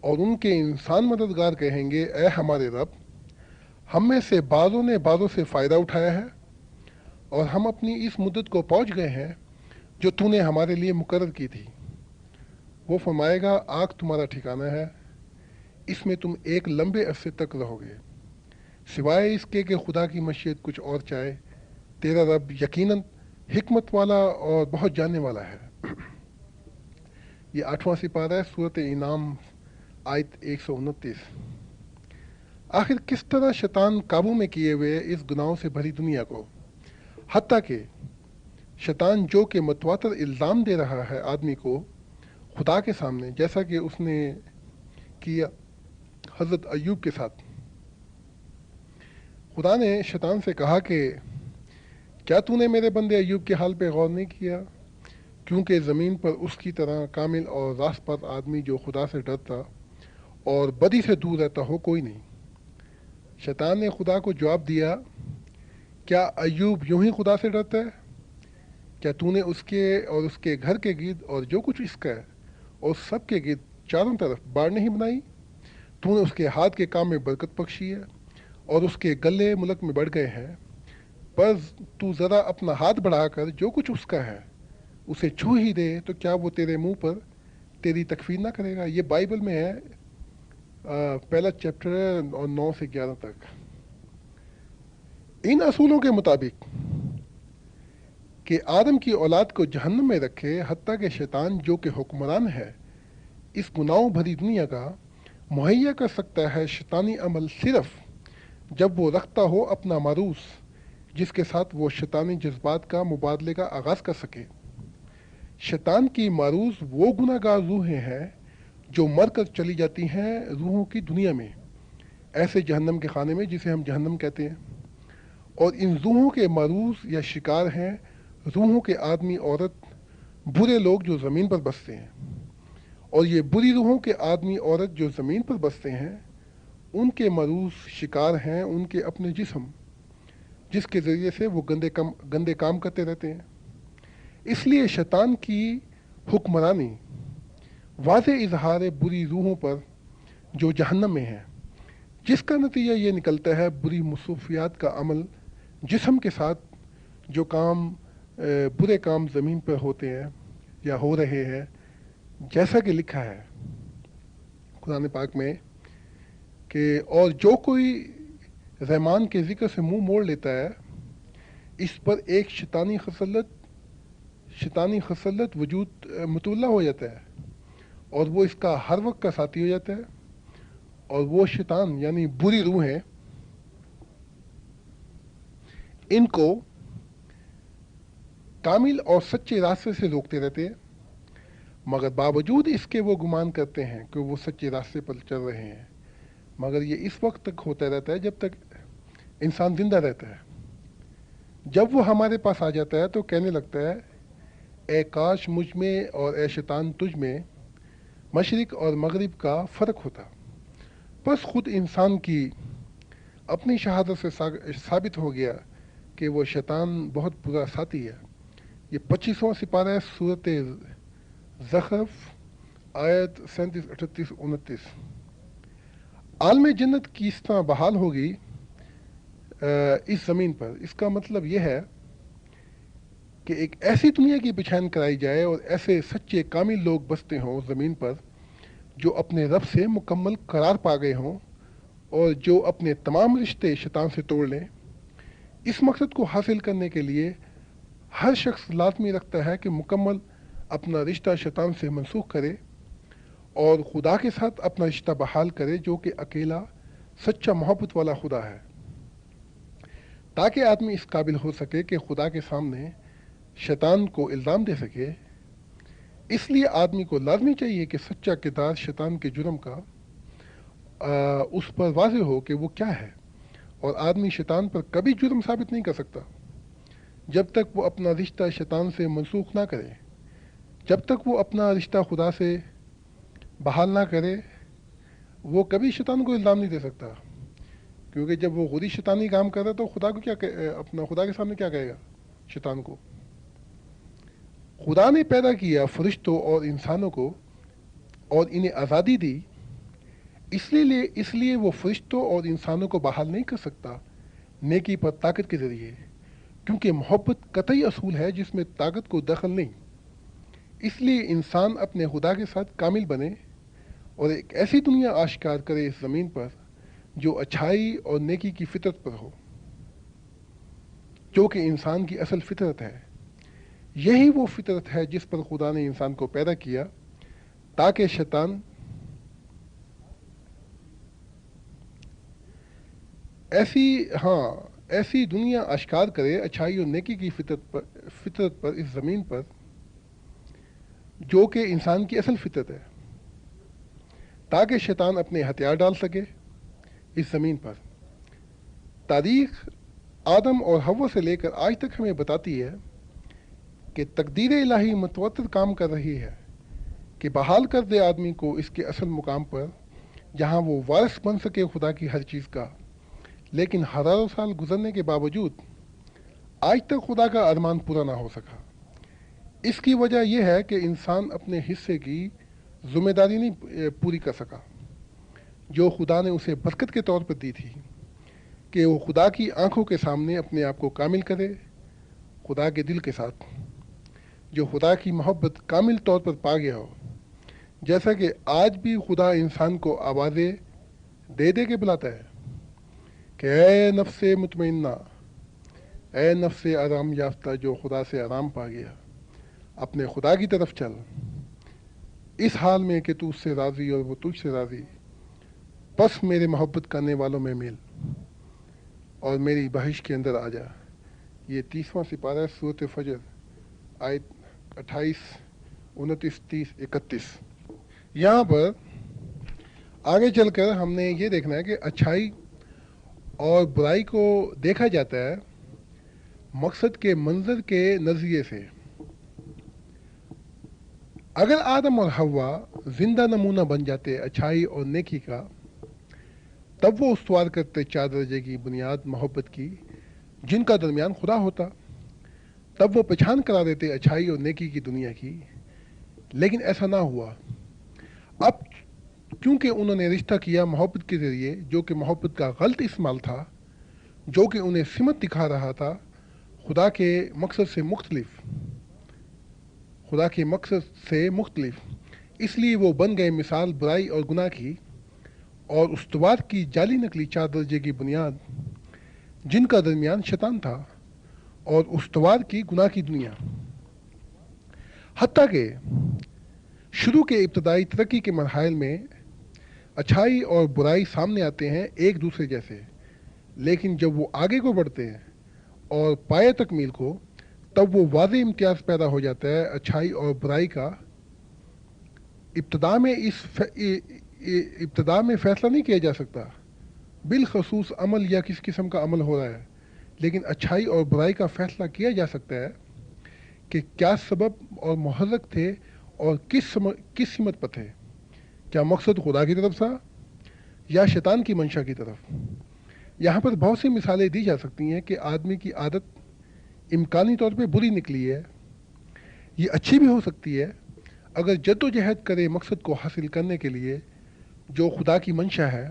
اور ان کے انسان مددگار کہیں گے اے ہمارے رب، ہم میں سے بعضوں نے بعضوں سے فائدہ اٹھایا ہے، اور ہم اپنی اس مدت کو پہنچ گئے ہیں جو تو نے ہمارے لیے مقرر کی تھی۔ وہ فرمائے گا آگ تمہارا ٹھکانہ ہے، اس میں تم ایک لمبے عرصے تک رہو گے، سوائے اس کے کہ خدا کی مشیت کچھ اور چاہے۔ تیرا رب یقیناً حکمت والا اور بہت جاننے والا ہے۔ یہ 8واں سپارہ ہے، سورت انعام آیت 129۔ آخر کس طرح شیطان قابو میں کیے ہوئے اس گناہوں سے بھری دنیا کو، حتیٰ کہ شیطان جو کہ متواتر الزام دے رہا ہے آدمی کو خدا کے سامنے، جیسا کہ اس نے کیا حضرت ایوب کے ساتھ۔ خدا نے شیطان سے کہا کہ کیا تو نے میرے بندے ایوب کے حال پہ غور نہیں کیا، کیونکہ زمین پر اس کی طرح کامل اور راست پر آدمی جو خدا سے ڈرتا اور بدی سے دور رہتا ہو کوئی نہیں۔ شیطان نے خدا کو جواب دیا، کیا ایوب یوں ہی خدا سے ڈرتا ہے؟ کیا تو نے اس کے اور اس کے گھر کے گرد اور جو کچھ اس کا ہے اور سب کے گرد چاروں طرف باڑ نہیں بنائی؟ تو نے اس کے ہاتھ کے کام میں برکت بخشی ہے اور اس کے گلے ملک میں بڑھ گئے ہیں، بس تو ذرا اپنا ہاتھ بڑھا کر جو کچھ اس کا ہے اسے چھو ہی دے تو کیا وہ تیرے منہ پر تیری تکفیر نہ کرے گا؟ یہ بائبل میں ہے، پہلا چیپٹر ہے اور 9 سے 11 تک۔ ان اصولوں کے مطابق کہ آدم کی اولاد کو جہنم میں رکھے، حتیٰ کہ شیطان جو کہ حکمران ہے اس گناہوں بھری دنیا کا، مہیا کر سکتا ہے شیطانی عمل صرف جب وہ رکھتا ہو اپنا معروض جس کے ساتھ وہ شیطانی جذبات کا مبادلے کا آغاز کر سکے۔ شیطان کی معروض وہ گناہ گار روحیں ہیں جو مر کر چلی جاتی ہیں روحوں کی دنیا میں، ایسے جہنم کے خانے میں جسے ہم جہنم کہتے ہیں، اور ان روحوں کے معروض یا شکار ہیں روحوں کے آدمی عورت برے لوگ جو زمین پر بستے ہیں، اور یہ بری روحوں کے آدمی عورت جو زمین پر بستے ہیں ان کے معروض شکار ہیں ان کے اپنے جسم، جس کے ذریعے سے وہ گندے کام کرتے رہتے ہیں۔ اس لیے شیطان کی حکمرانی واضح اظہار بری روحوں پر جو جہنم میں ہیں، جس کا نتیجہ یہ نکلتا ہے بری مصروفیات کا عمل جسم کے ساتھ، جو برے کام زمین پر ہوتے ہیں یا ہو رہے ہیں، جیسا کہ لکھا ہے قرآن پاک میں کہ اور جو کوئی رحمان کے ذکر سے منہ موڑ لیتا ہے اس پر ایک شیطانی خصلت وجود مطلع ہو جاتا ہے، اور وہ اس کا ہر وقت کا ساتھی ہو جاتا ہے، اور وہ شیطان یعنی بری روحیں ان کو کامل اور سچے راستے سے روکتے رہتے ہیں، مگر باوجود اس کے وہ گمان کرتے ہیں کہ وہ سچے راستے پر چل رہے ہیں، مگر یہ اس وقت تک ہوتا رہتا ہے جب تک انسان زندہ رہتا ہے۔ جب وہ ہمارے پاس آ جاتا ہے تو کہنے لگتا ہے اے کاش مجھ میں اور اے شیطان تجھ میں مشرق اور مغرب کا فرق ہوتا۔ بس خود انسان کی اپنی شہادت سے ثابت ہو گیا کہ وہ شیطان بہت برا ساتھی ہے۔ یہ 25واں سپارہ ہے، سورت زخرف آیت 37، 38، 29۔ عالم جنت کس طرح بحال ہوگی اس زمین پر، اس کا مطلب یہ ہے کہ ایک ایسی دنیا کی پہچان کرائی جائے اور ایسے سچے کامل لوگ بستے ہوں زمین پر جو اپنے رب سے مکمل قرار پا گئے ہوں اور جو اپنے تمام رشتے شیطان سے توڑ لیں۔ اس مقصد کو حاصل کرنے کے لیے ہر شخص لازمی رکھتا ہے کہ مکمل اپنا رشتہ شیطان سے منسوخ کرے اور خدا کے ساتھ اپنا رشتہ بحال کرے جو کہ اکیلا سچا محبت والا خدا ہے، تاکہ آدمی اس قابل ہو سکے کہ خدا کے سامنے شیطان کو الزام دے سکے۔ اس لیے آدمی کو لازمی چاہیے کہ سچا کردار شیطان کے جرم کا اس پر واضح ہو کہ وہ کیا ہے، اور آدمی شیطان پر کبھی جرم ثابت نہیں کر سکتا جب تک وہ اپنا رشتہ شیطان سے منسوخ نہ کرے۔ جب تک وہ اپنا رشتہ خدا سے بحال نہ کرے وہ کبھی شیطان کو الزام نہیں دے سکتا، کیونکہ جب وہ خود ہی شیطانی کام کر رہا تو خدا کو کیا اپنا خدا کے سامنے کیا کہے گا شیطان کو؟ خدا نے پیدا کیا فرشتوں اور انسانوں کو اور انہیں آزادی دی، اس لیے وہ فرشتوں اور انسانوں کو بحال نہیں کر سکتا نیکی پر طاقت کے ذریعے، کیونکہ محبت قطعی اصول ہے جس میں طاقت کو دخل نہیں۔ اس لیے انسان اپنے خدا کے ساتھ کامل بنے اور ایک ایسی دنیا آشکار کرے اس زمین پر جو اچھائی اور نیکی کی فطرت پر ہو، جو کہ انسان کی اصل فطرت ہے۔ یہی وہ فطرت ہے جس پر خدا نے انسان کو پیدا کیا، تاکہ شیطان ایسی دنیا آشکار کرے اچھائی اور نیکی کی فطرت پر اس زمین پر جو کہ انسان کی اصل فطرت ہے، تاکہ شیطان اپنے ہتھیار ڈال سکے اس زمین پر۔ تاریخ آدم اور حوا سے لے کر آج تک ہمیں بتاتی ہے کہ تقدیر الہی متواتر کام کر رہی ہے کہ بحال کر دے آدمی کو اس کے اصل مقام پر جہاں وہ وارث بن سکے خدا کی ہر چیز کا۔ لیکن ہزاروں سال گزرنے کے باوجود آج تک خدا کا ارمان پورا نہ ہو سکا۔ اس کی وجہ یہ ہے کہ انسان اپنے حصے کی ذمہ داری نہیں پوری کر سکا جو خدا نے اسے برکت کے طور پر دی تھی، کہ وہ خدا کی آنکھوں کے سامنے اپنے آپ کو کامل کرے خدا کے دل کے ساتھ، جو خدا کی محبت کامل طور پر پا گیا ہو۔ جیسا کہ آج بھی خدا انسان کو آوازیں دے دے کے بلاتا ہے کہ اے نفس مطمئنہ، اے نفس آرام یافتہ جو خدا سے آرام پا گیا، اپنے خدا کی طرف چل، اس حال میں کہ تو اس سے راضی اور وہ تجھ سے راضی، پس میرے محبت کرنے والوں میں مل اور میری بہش کے اندر آ جا۔ یہ 30واں سپارہ سورۃ فجر، آیت 28، 29، 30، 31۔ یہاں پر آگے چل کر ہم نے یہ دیکھنا ہے کہ اچھائی اور برائی کو دیکھا جاتا ہے مقصد کے منظر کے نظریے سے۔ اگر آدم اور حوا زندہ نمونہ بن جاتے اچھائی اور نیکی کا، تب وہ استوار کرتے 4 درجے کی بنیاد محبت کی جن کا درمیان خدا ہوتا، تب وہ پہچان کرا دیتے اچھائی اور نیکی کی دنیا کی۔ لیکن ایسا نہ ہوا۔ اب کیونکہ انہوں نے رشتہ کیا محبت کے ذریعے جو کہ محبت کا غلط استعمال تھا، جو کہ انہیں سمت دکھا رہا تھا خدا کے مقصد سے مختلف، اس لیے وہ بن گئے مثال برائی اور گناہ کی، اور استوار کی جعلی نکلی 4 درجے کی بنیاد جن کا درمیان شیطان تھا، اور استوار کی گناہ کی دنیا۔ حتیٰ کہ شروع کے ابتدائی ترقی کے مراحل میں اچھائی اور برائی سامنے آتے ہیں ایک دوسرے جیسے، لیکن جب وہ آگے کو بڑھتے ہیں اور پائے تکمیل کو، تب وہ واضح امتیاز پیدا ہو جاتا ہے اچھائی اور برائی کا۔ ابتدا میں فیصلہ نہیں کیا جا سکتا بالخصوص عمل یا کس قسم کا عمل ہو رہا ہے، لیکن اچھائی اور برائی کا فیصلہ کیا جا سکتا ہے کہ کیا سبب اور محرک تھے اور کس سمت پر تھے، کیا مقصد خدا کی طرف تھا یا شیطان کی منشا کی طرف۔ یہاں پر بہت سی مثالیں دی جا سکتی ہیں کہ آدمی کی عادت امکانی طور پہ بری نکلی ہے، یہ اچھی بھی ہو سکتی ہے اگر جد و جہد کرے مقصد کو حاصل کرنے کے لیے جو خدا کی منشا ہے۔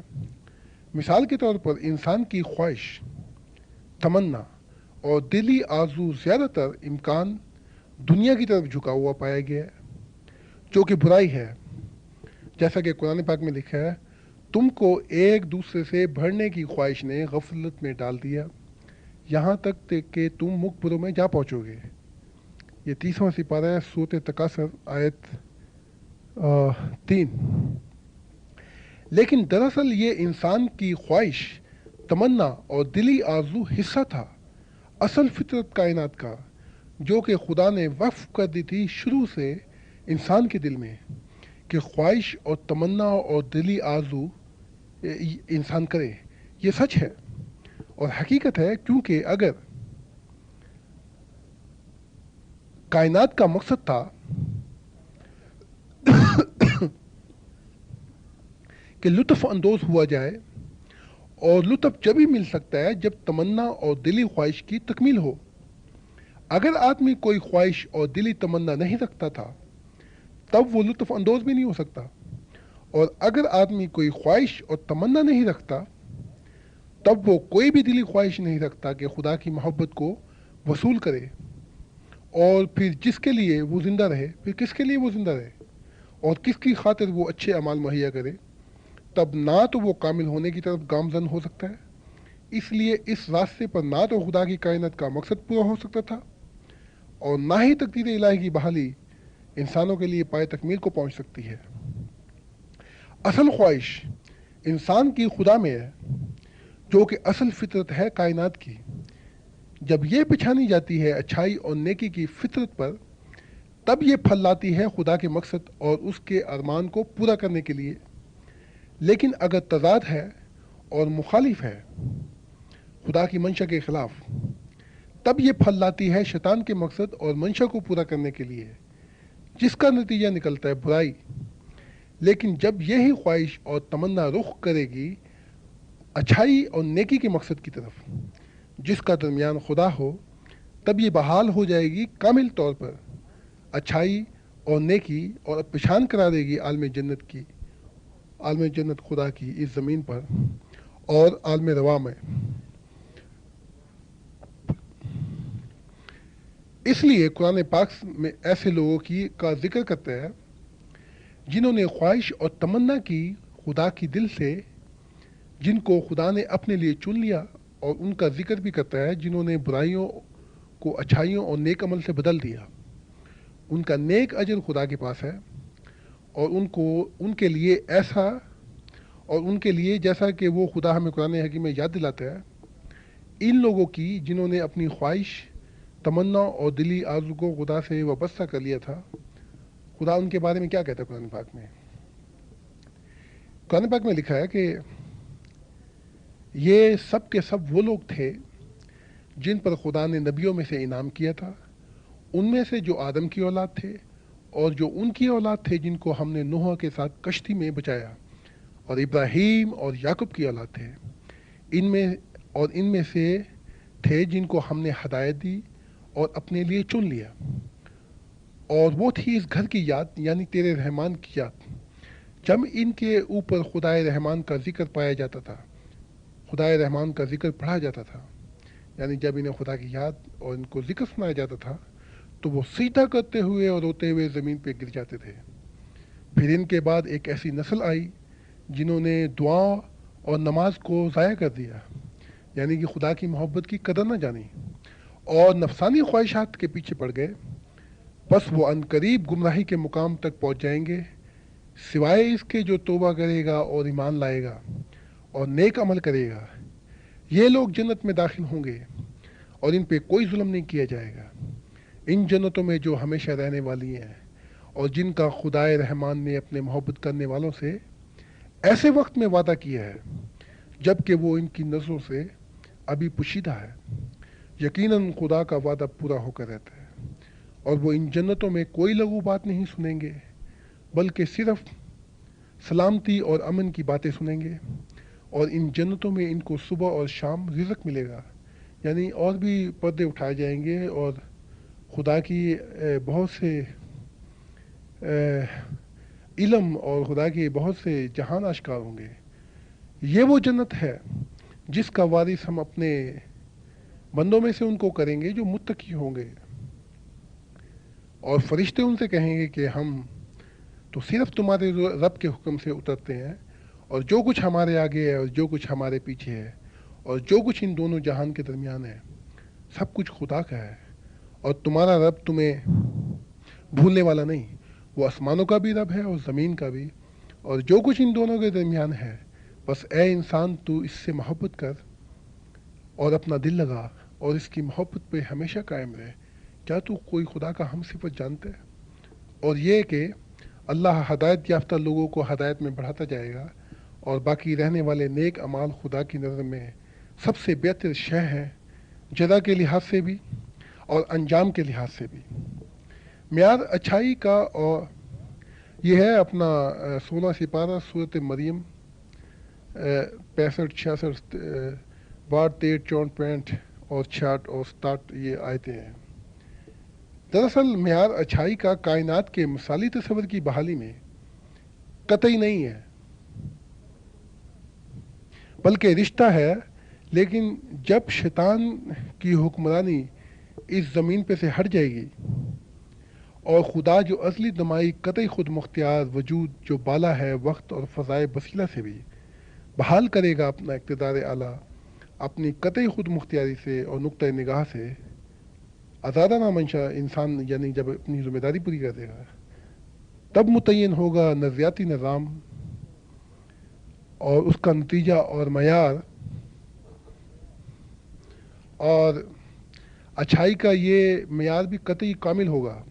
مثال کے طور پر انسان کی خواہش، تمنا اور دلی آرزو زیادہ تر امکان دنیا کی طرف جھکا ہوا پایا گیا ہے، جو کہ برائی ہے، جیسا کہ قرآن پاک میں لکھا ہے، تم کو ایک دوسرے سے بڑھنے کی خواہش نے غفلت میں ڈال دیا، یہاں تک کہ تم مقبروں میں جا پہنچو گے۔ یہ 30واں سپارہ ہے، سورۃ تکاثر آیت 3۔ لیکن دراصل یہ انسان کی خواہش، تمنا اور دلی آرزو حصہ تھا اصل فطرت کائنات کا، جو کہ خدا نے وقف کر دی تھی شروع سے انسان کے دل میں، کہ خواہش اور تمنا اور دلی آرزو انسان کرے۔ یہ سچ ہے اور حقیقت ہے، کیونکہ اگر کائنات کا مقصد تھا کہ لطف اندوز ہوا جائے، اور لطف جب ہی مل سکتا ہے جب تمنا اور دلی خواہش کی تکمیل ہو۔ اگر آدمی کوئی خواہش اور دلی تمنا نہیں رکھتا تھا تب وہ لطف اندوز بھی نہیں ہو سکتا، اور اگر آدمی کوئی خواہش اور تمنا نہیں رکھتا تب وہ کوئی بھی دلی خواہش نہیں رکھتا کہ خدا کی محبت کو وصول کرے، اور پھر جس کے لیے وہ زندہ رہے، پھر کس کے لیے وہ زندہ رہے اور کس کی خاطر وہ اچھے اعمال مہیا کرے، تب نہ تو وہ کامل ہونے کی طرف گامزن ہو سکتا ہے۔ اس لیے اس راستے پر نہ تو خدا کی کائنات کا مقصد پورا ہو سکتا تھا، اور نہ ہی تقدیر الہی کی بحالی انسانوں کے لیے پائے تکمیل کو پہنچ سکتی ہے۔ اصل خواہش انسان کی خدا میں ہے، جو کہ اصل فطرت ہے کائنات کی۔ جب یہ پچھانی جاتی ہے اچھائی اور نیکی کی فطرت پر، تب یہ پھل لاتی ہے خدا کے مقصد اور اس کے ارمان کو پورا کرنے کے لیے۔ لیکن اگر تضاد ہے اور مخالف ہے خدا کی منشا کے خلاف، تب یہ پھل لاتی ہے شیطان کے مقصد اور منشا کو پورا کرنے کے لیے، جس کا نتیجہ نکلتا ہے برائی۔ لیکن جب یہی خواہش اور تمنا رخ کرے گی اچھائی اور نیکی کے مقصد کی طرف، جس کا درمیان خدا ہو، تب یہ بحال ہو جائے گی کامل طور پر اچھائی اور نیکی، اور پہچان کرا دے گی عالم جنت کی، عالم جنت خدا کی اس زمین پر اور عالم روا میں۔ اس لیے قرآن پاک میں ایسے لوگوں کا ذکر کرتا ہے جنہوں نے خواہش اور تمنا کی خدا کی دل سے، جن کو خدا نے اپنے لیے چن لیا، اور ان کا ذکر بھی کرتا ہے جنہوں نے برائیوں کو اچھائیوں اور نیک عمل سے بدل دیا۔ ان کا نیک اجر خدا کے پاس ہے، اور ان کے لیے ایسا، اور ان کے لیے جیسا کہ وہ خدا ہمیں قرآن حکیم میں یاد دلاتا ہے، ان لوگوں کی جنہوں نے اپنی خواہش، تمنا اور دلی آرزو کو خدا سے وابستہ کر لیا تھا۔ خدا ان کے بارے میں کیا کہتا ہے قرآن پاک میں؟ قرآن پاک میں لکھا ہے کہ یہ سب کے سب وہ لوگ تھے جن پر خدا نے نبیوں میں سے انعام کیا تھا، ان میں سے جو آدم کی اولاد تھے، اور جو ان کی اولاد تھے جن کو ہم نے نوح کے ساتھ کشتی میں بچایا، اور ابراہیم اور یعقوب کی اولاد تھے، ان میں سے تھے جن کو ہم نے ہدایت دی اور اپنے لیے چن لیا، اور وہ تھی اس گھر کی یاد، یعنی تیرے رحمان کی یاد، جب ان کے اوپر خدائے رحمان کا ذکر پایا جاتا تھا، خدائے رحمان کا ذکر پڑھا جاتا تھا، یعنی جب انہیں خدا کی یاد اور ان کو ذکر سنایا جاتا تھا تو وہ سجدہ کرتے ہوئے اور روتے ہوئے زمین پہ گر جاتے تھے۔ پھر ان کے بعد ایک ایسی نسل آئی جنہوں نے دعا اور نماز کو ضائع کر دیا، یعنی کہ خدا کی محبت کی قدر نہ جانی، اور نفسانی خواہشات کے پیچھے پڑ گئے۔ بس وہ عنقریب گمراہی کے مقام تک پہنچ جائیں گے، سوائے اس کے جو توبہ کرے گا اور ایمان لائے گا اور نیک عمل کرے گا۔ یہ لوگ جنت میں داخل ہوں گے اور ان پہ کوئی ظلم نہیں کیا جائے گا، ان جنتوں میں جو ہمیشہ رہنے والی ہیں، اور جن کا خدائے رحمان نے اپنے محبت کرنے والوں سے ایسے وقت میں وعدہ کیا ہے جب کہ وہ ان کی نظروں سے ابھی پوشیدہ ہے۔ یقیناً خدا کا وعدہ پورا ہو کر رہتا ہے، اور وہ ان جنتوں میں کوئی لغو بات نہیں سنیں گے، بلکہ صرف سلامتی اور امن کی باتیں سنیں گے، اور ان جنتوں میں ان کو صبح اور شام رزق ملے گا، یعنی اور بھی پردے اٹھائے جائیں گے، اور خدا کی بہت سے علم اور خدا کے بہت سے جہان آشکار ہوں گے۔ یہ وہ جنت ہے جس کا وارث ہم اپنے بندوں میں سے ان کو کریں گے جو متقی ہوں گے، اور فرشتے ان سے کہیں گے کہ ہم تو صرف تمہارے رب کے حکم سے اترتے ہیں، اور جو کچھ ہمارے آگے ہے اور جو کچھ ہمارے پیچھے ہے اور جو کچھ ان دونوں جہان کے درمیان ہے، سب کچھ خدا کا ہے، اور تمہارا رب تمہیں بھولنے والا نہیں، وہ آسمانوں کا بھی رب ہے اور زمین کا بھی، اور جو کچھ ان دونوں کے درمیان ہے۔ بس اے انسان، تو اس سے محبت کر اور اپنا دل لگا اور اس کی محبت پہ ہمیشہ قائم رہے۔ کیا تو کوئی خدا کا ہم صفت جانتا ہے؟ اور یہ کہ اللہ ہدایت یافتہ لوگوں کو ہدایت میں بڑھاتا جائے گا، اور باقی رہنے والے نیک اعمال خدا کی نظر میں سب سے بہتر شے ہیں، جزا کے لحاظ سے بھی اور انجام کے لحاظ سے بھی۔ معیار اچھائی کا، اور یہ ہے اپنا 16 سپارہ صورت مریم، 65 66 62 63 65 اور 66 اور 67 یہ آیتیں ہیں۔ دراصل معیار اچھائی کا کائنات کے مثالی تصور کی بحالی میں قطعی نہیں ہے، بلکہ رشتہ ہے، لیکن جب شیطان کی حکمرانی اس زمین پہ سے ہٹ جائے گی اور خدا جو اصلی دمائی قطعی خود مختار وجود جو بالا ہے وقت اور فضائے وسیلہ سے بھی، بحال کرے گا اپنا اقتدار اعلیٰ اپنی قطعی خود مختاری سے اور نقطۂ نگاہ سے، آزادانہ منشا انسان یعنی جب اپنی ذمہ داری پوری کر دے گا، تب متعین ہوگا نظریاتی نظام اور اس کا نتیجہ اور معیار، اور اچھائی کا یہ معیار بھی قطعی کامل ہوگا۔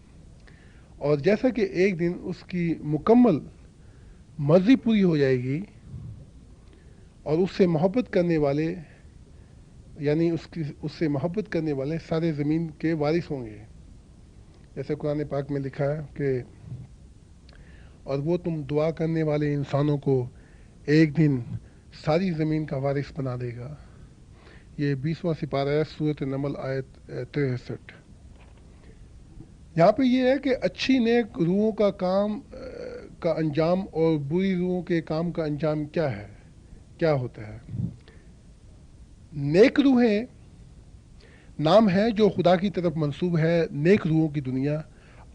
اور جیسا کہ ایک دن اس کی مکمل مرضی پوری ہو جائے گی اور اس سے محبت کرنے والے یعنی اس سے محبت کرنے والے سارے زمین کے وارث ہوں گے، جیسے قرآن پاک میں لکھا ہے کہ اور وہ تم دعا کرنے والے انسانوں کو ایک دن ساری زمین کا وارث بنا دے گا۔ یہ 20واں سپارہ ہے، سورۃ نمل، آیت 63۔ یہاں پہ یہ ہے کہ اچھی نیک روحوں کا کام کا انجام اور بری روحوں کے کام کا انجام کیا ہے، کیا ہوتا ہے۔ نیک روحیں نام ہے جو خدا کی طرف منسوب ہے، نیک روحوں کی دنیا،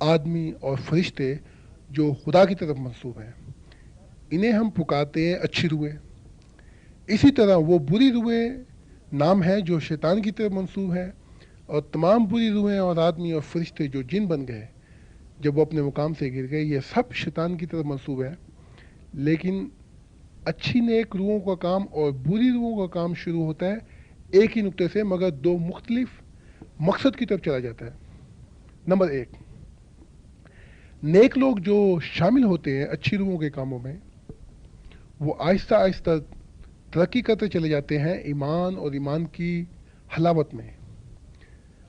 آدمی اور فرشتے جو خدا کی طرف منسوب ہیں، انہیں ہم پکارتے ہیں اچھی روحیں۔ اسی طرح وہ بری روحیں نام ہے جو شیطان کی طرف منسوب ہے، اور تمام بری روحیں اور آدمی اور فرشتے جو جن بن گئے جب وہ اپنے مقام سے گر گئے، یہ سب شیطان کی طرف منسوب ہے۔ لیکن اچھی نیک روحوں کا کام اور بری روحوں کا کام شروع ہوتا ہے ایک ہی نقطے سے، مگر دو مختلف مقصد کی طرف چلا جاتا ہے۔ نمبر 1، نیک لوگ جو شامل ہوتے ہیں اچھی روحوں کے کاموں میں، وہ آہستہ آہستہ ترقی کرتے چلے جاتے ہیں ایمان اور ایمان کی حلاوت میں،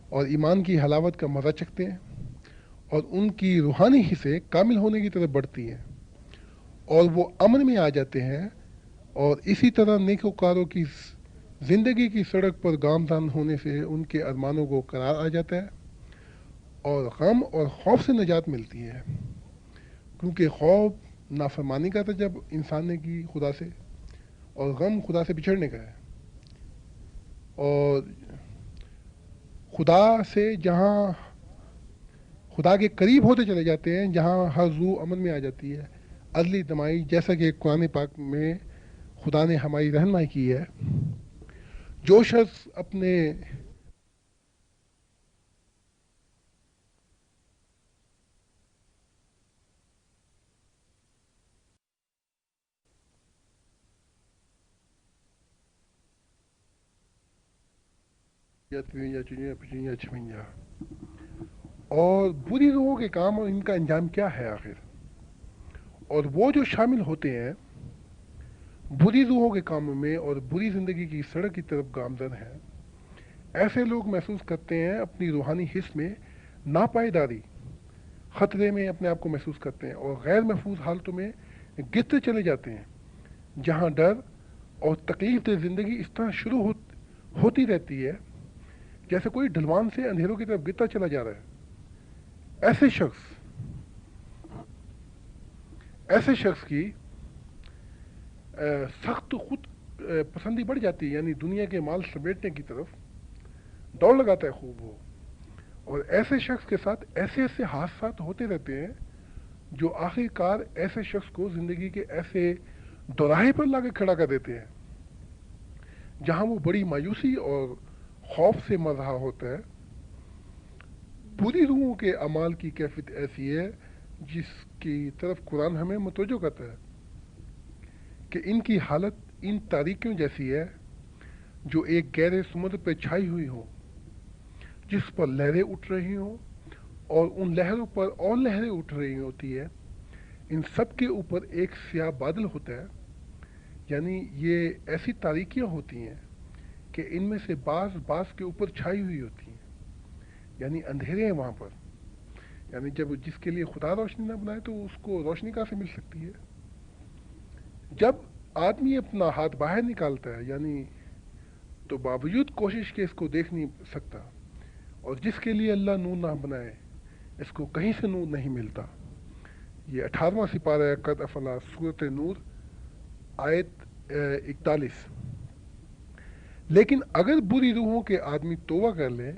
اور ایمان کی حلاوت کا مزہ چکھتے ہیں، اور ان کی روحانی حصے کامل ہونے کی طرف بڑھتی ہیں، اور وہ امن میں آ جاتے ہیں، اور اسی طرح نیکوکاروں کی زندگی کی سڑک پر گامزن ہونے سے ان کے ارمانوں کو قرار آ جاتا ہے، اور غم اور خوف سے نجات ملتی ہے، کیونکہ خوف نافرمانی کا تھا جب انسان نے کی خدا سے، اور غم خدا سے بچھڑنے کا ہے۔ اور خدا سے جہاں خدا کے قریب ہوتے چلے جاتے ہیں، جہاں ہر روح امن میں آ جاتی ہے، عدلی دمائی، جیسا کہ قرآن پاک میں خدا نے ہماری رہنمائی کی ہے۔ جو شخص اپنے اور بری روحوں کے کام اور ان کا انجام کیا ہے آخر، اور وہ جو شامل ہوتے ہیں بری روحوں کے کاموں میں اور بری زندگی کی سڑک کی طرف گامزن ہیں، ایسے لوگ محسوس کرتے ہیں اپنی روحانی حص میں ناپائیداری، خطرے میں اپنے آپ کو محسوس کرتے ہیں، اور غیر محفوظ حالتوں میں گرتے چلے جاتے ہیں، جہاں ڈر اور تکلیف دہ زندگی اس طرح شروع ہوتی رہتی ہے جیسے کوئی ڈھلوان سے اندھیروں کی طرف گرتا چلا جا رہا ہے۔ ایسے شخص کی سخت خود پسندی بڑھ جاتی ہے، یعنی دنیا کے مال سمیٹنے کی طرف دوڑ لگاتا ہے خوب وہ، اور ایسے شخص کے ساتھ ایسے ایسے حادثات ہوتے رہتے ہیں جو آخر کار ایسے شخص کو زندگی کے ایسے دوراہے پر لا کے کھڑا کر دیتے ہیں جہاں وہ بڑی مایوسی اور خوف سے مر رہا ہوتا ہے، بری روحوں کے اعمال کی کیفیت ایسی ہے جس کی طرف قرآن ہمیں متوجہ کرتا ہے کہ ان کی حالت ان تاریکیوں جیسی ہے جو ایک گہرے سمندر پہ چھائی ہوئی ہوں، جس پر لہریں اٹھ رہی ہوں اور ان لہروں پر اور لہریں اٹھ رہی ہوتی ہے، ان سب کے اوپر ایک سیاہ بادل ہوتا ہے۔ یعنی یہ ایسی تاریکیاں ہوتی ہیں کہ ان میں سے بعض بعض کے اوپر چھائی ہوئی ہوتی ہیں، یعنی اندھیرے ہیں وہاں پر۔ یعنی جب جس کے لیے خدا روشنی نہ بنائے تو اس کو روشنی کہاں سے مل سکتی ہے؟ جب آدمی اپنا ہاتھ باہر نکالتا ہے یعنی تو باوجود کوشش کے اس کو دیکھ نہیں سکتا، اور جس کے لیے اللہ نور نہ بنائے اس کو کہیں سے نور نہیں ملتا۔ یہ 18واں سپارہ ہے قد افلا، سورۃ نور، آیت 41۔ لیکن اگر بری روحوں کے آدمی توبہ کر لیں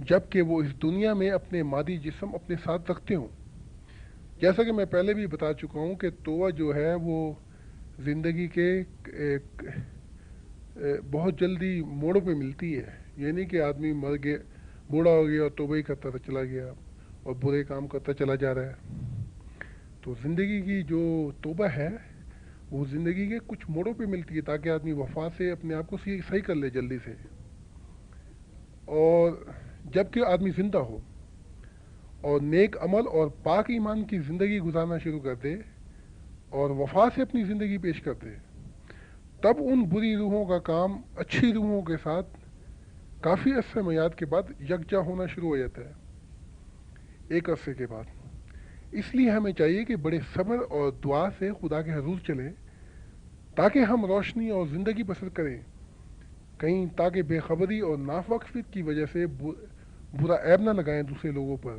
جبکہ وہ اس دنیا میں اپنے مادی جسم اپنے ساتھ رکھتے ہوں، جیسا کہ میں پہلے بھی بتا چکا ہوں کہ توبہ جو ہے وہ زندگی کے ایک بہت جلدی موڑوں پہ ملتی ہے۔ یہ نہیں کہ آدمی مر گیا، بوڑھا ہو گیا اور توبہ ہی کرتا چلا گیا اور برے کام کرتا چلا جا رہا ہے۔ تو زندگی کی جو توبہ ہے وہ زندگی کے کچھ موڑوں پہ ملتی ہے تاکہ آدمی وفا سے اپنے آپ کو صحیح کر لے جلدی سے، اور جب کہ آدمی زندہ ہو اور نیک عمل اور پاک ایمان کی زندگی گزارنا شروع کر دے اور وفا سے اپنی زندگی پیش کر دے، تب ان بری روحوں کا کام اچھی روحوں کے ساتھ کافی عرصے میعاد کے بعد یکجا ہونا شروع ہو جاتا ہے، ایک عرصے کے بعد۔ اس لیے ہمیں چاہیے کہ بڑے صبر اور دعا سے خدا کے حضور چلیں تاکہ ہم روشنی اور زندگی بسر کریں، کہیں تاکہ بے خبری اور ناوقفیت کی وجہ سے برا عیب نہ لگائیں دوسرے لوگوں پر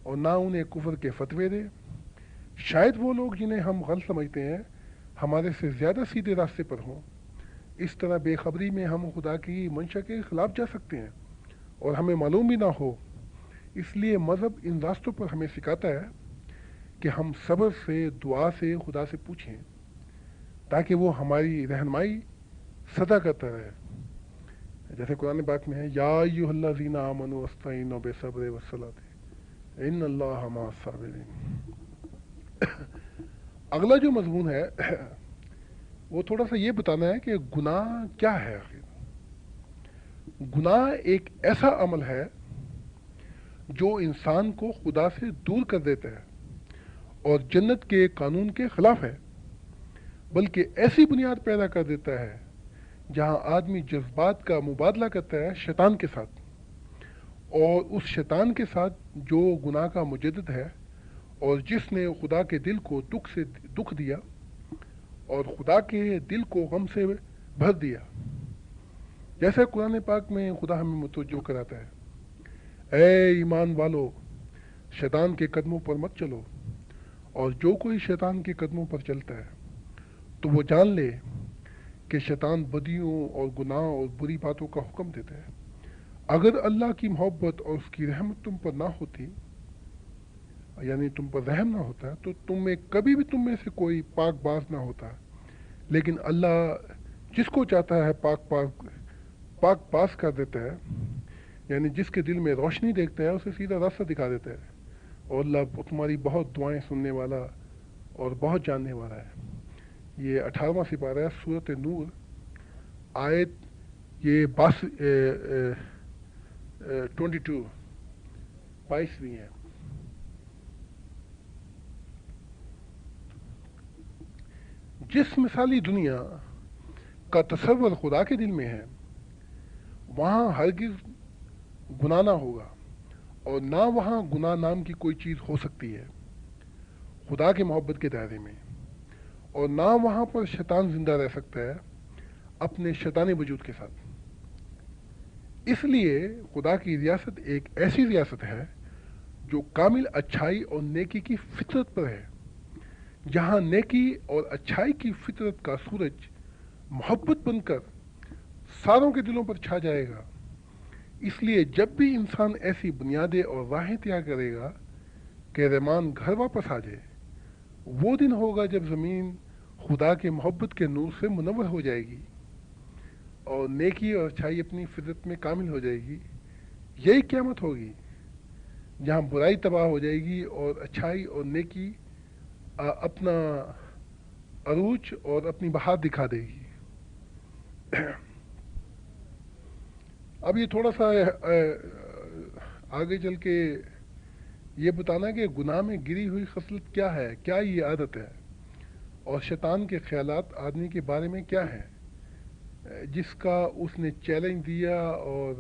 اور نہ انہیں کفر کے فتوے دیں۔ شاید وہ لوگ جنہیں ہم غلط سمجھتے ہیں ہمارے سے زیادہ سیدھے راستے پر ہوں، اس طرح بے خبری میں ہم خدا کی منشا کے خلاف جا سکتے ہیں اور ہمیں معلوم بھی نہ ہو۔ اس لیے مذہب ان راستوں پر ہمیں سکھاتا ہے کہ ہم صبر سے دعا سے خدا سے پوچھیں تاکہ وہ ہماری رہنمائی سدا کرتا رہے، جیسے قرآن پاک میں ہے یا ایھا الذین آمنوا استعینوا بالصبر والصلاۃ ان اللہ مع الصابرین۔ اگلا جو مضمون ہے وہ تھوڑا سا یہ بتانا ہے کہ گناہ کیا ہے آخر۔ گناہ ایک ایسا عمل ہے جو انسان کو خدا سے دور کر دیتا ہے اور جنت کے قانون کے خلاف ہے، بلکہ ایسی بنیاد پیدا کر دیتا ہے جہاں آدمی جذبات کا مبادلہ کرتا ہے شیطان کے ساتھ، اور اس شیطان کے ساتھ جو گناہ کا مجدد ہے اور جس نے خدا کے دل کو دکھ دیا اور خدا کے دل کو غم سے بھر دیا، جیسے قرآن پاک میں خدا ہمیں متوجہ کراتا ہے، اے ایمان والو شیطان کے قدموں پر مت چلو، اور جو کوئی شیطان کے قدموں پر چلتا ہے تو وہ جان لے کہ شیطان بدیوں اور گناہ اور بری باتوں کا حکم دیتا ہے۔ اگر اللہ کی محبت اور اس کی رحمت تم پر نہ ہوتی، یعنی تم پر رحم نہ ہوتا، تو کبھی بھی تم میں سے کوئی پاک باز نہ ہوتا، لیکن اللہ جس کو چاہتا ہے پاک باز کر دیتا ہے، یعنی جس کے دل میں روشنی دیکھتا ہے اسے سیدھا راستہ دکھا دیتا ہے، اور اللہ تمہاری بہت دعائیں سننے والا اور بہت جاننے والا ہے۔ یہ 18واں سپارہ ہے سورۃ نور، آیت یہ 22 ہے۔ جس مثالی دنیا کا تصور خدا کے دل میں ہے وہاں ہرگز گناہ نہ ہوگا، اور نہ وہاں گناہ نام کی کوئی چیز ہو سکتی ہے خدا کے محبت کے دائرے میں، اور نہ وہاں پر شیطان زندہ رہ سکتا ہے اپنے شیطانی وجود کے ساتھ۔ اس لیے خدا کی ریاست ایک ایسی ریاست ہے جو کامل اچھائی اور نیکی کی فطرت پر ہے، جہاں نیکی اور اچھائی کی فطرت کا سورج محبت بن کر ساروں کے دلوں پر چھا جائے گا۔ اس لیے جب بھی انسان ایسی بنیادیں اور راہیں تیار کرے گا کہ رحمان گھر واپس آ جائے، وہ دن ہوگا جب زمین خدا کے محبت کے نور سے منور ہو جائے گی اور نیکی اور اچھائی اپنی فطرت میں کامل ہو جائے گی۔ یہی قیامت ہوگی جہاں برائی تباہ ہو جائے گی اور اچھائی اور نیکی اپنا عروج اور اپنی بہار دکھا دے گی. اب یہ تھوڑا سا آگے چل کے یہ بتانا کہ گناہ میں گری ہوئی خصلت کیا ہے، کیا یہ عادت ہے، اور شیطان کے خیالات آدمی کے بارے میں کیا ہیں جس کا اس نے چیلنج دیا اور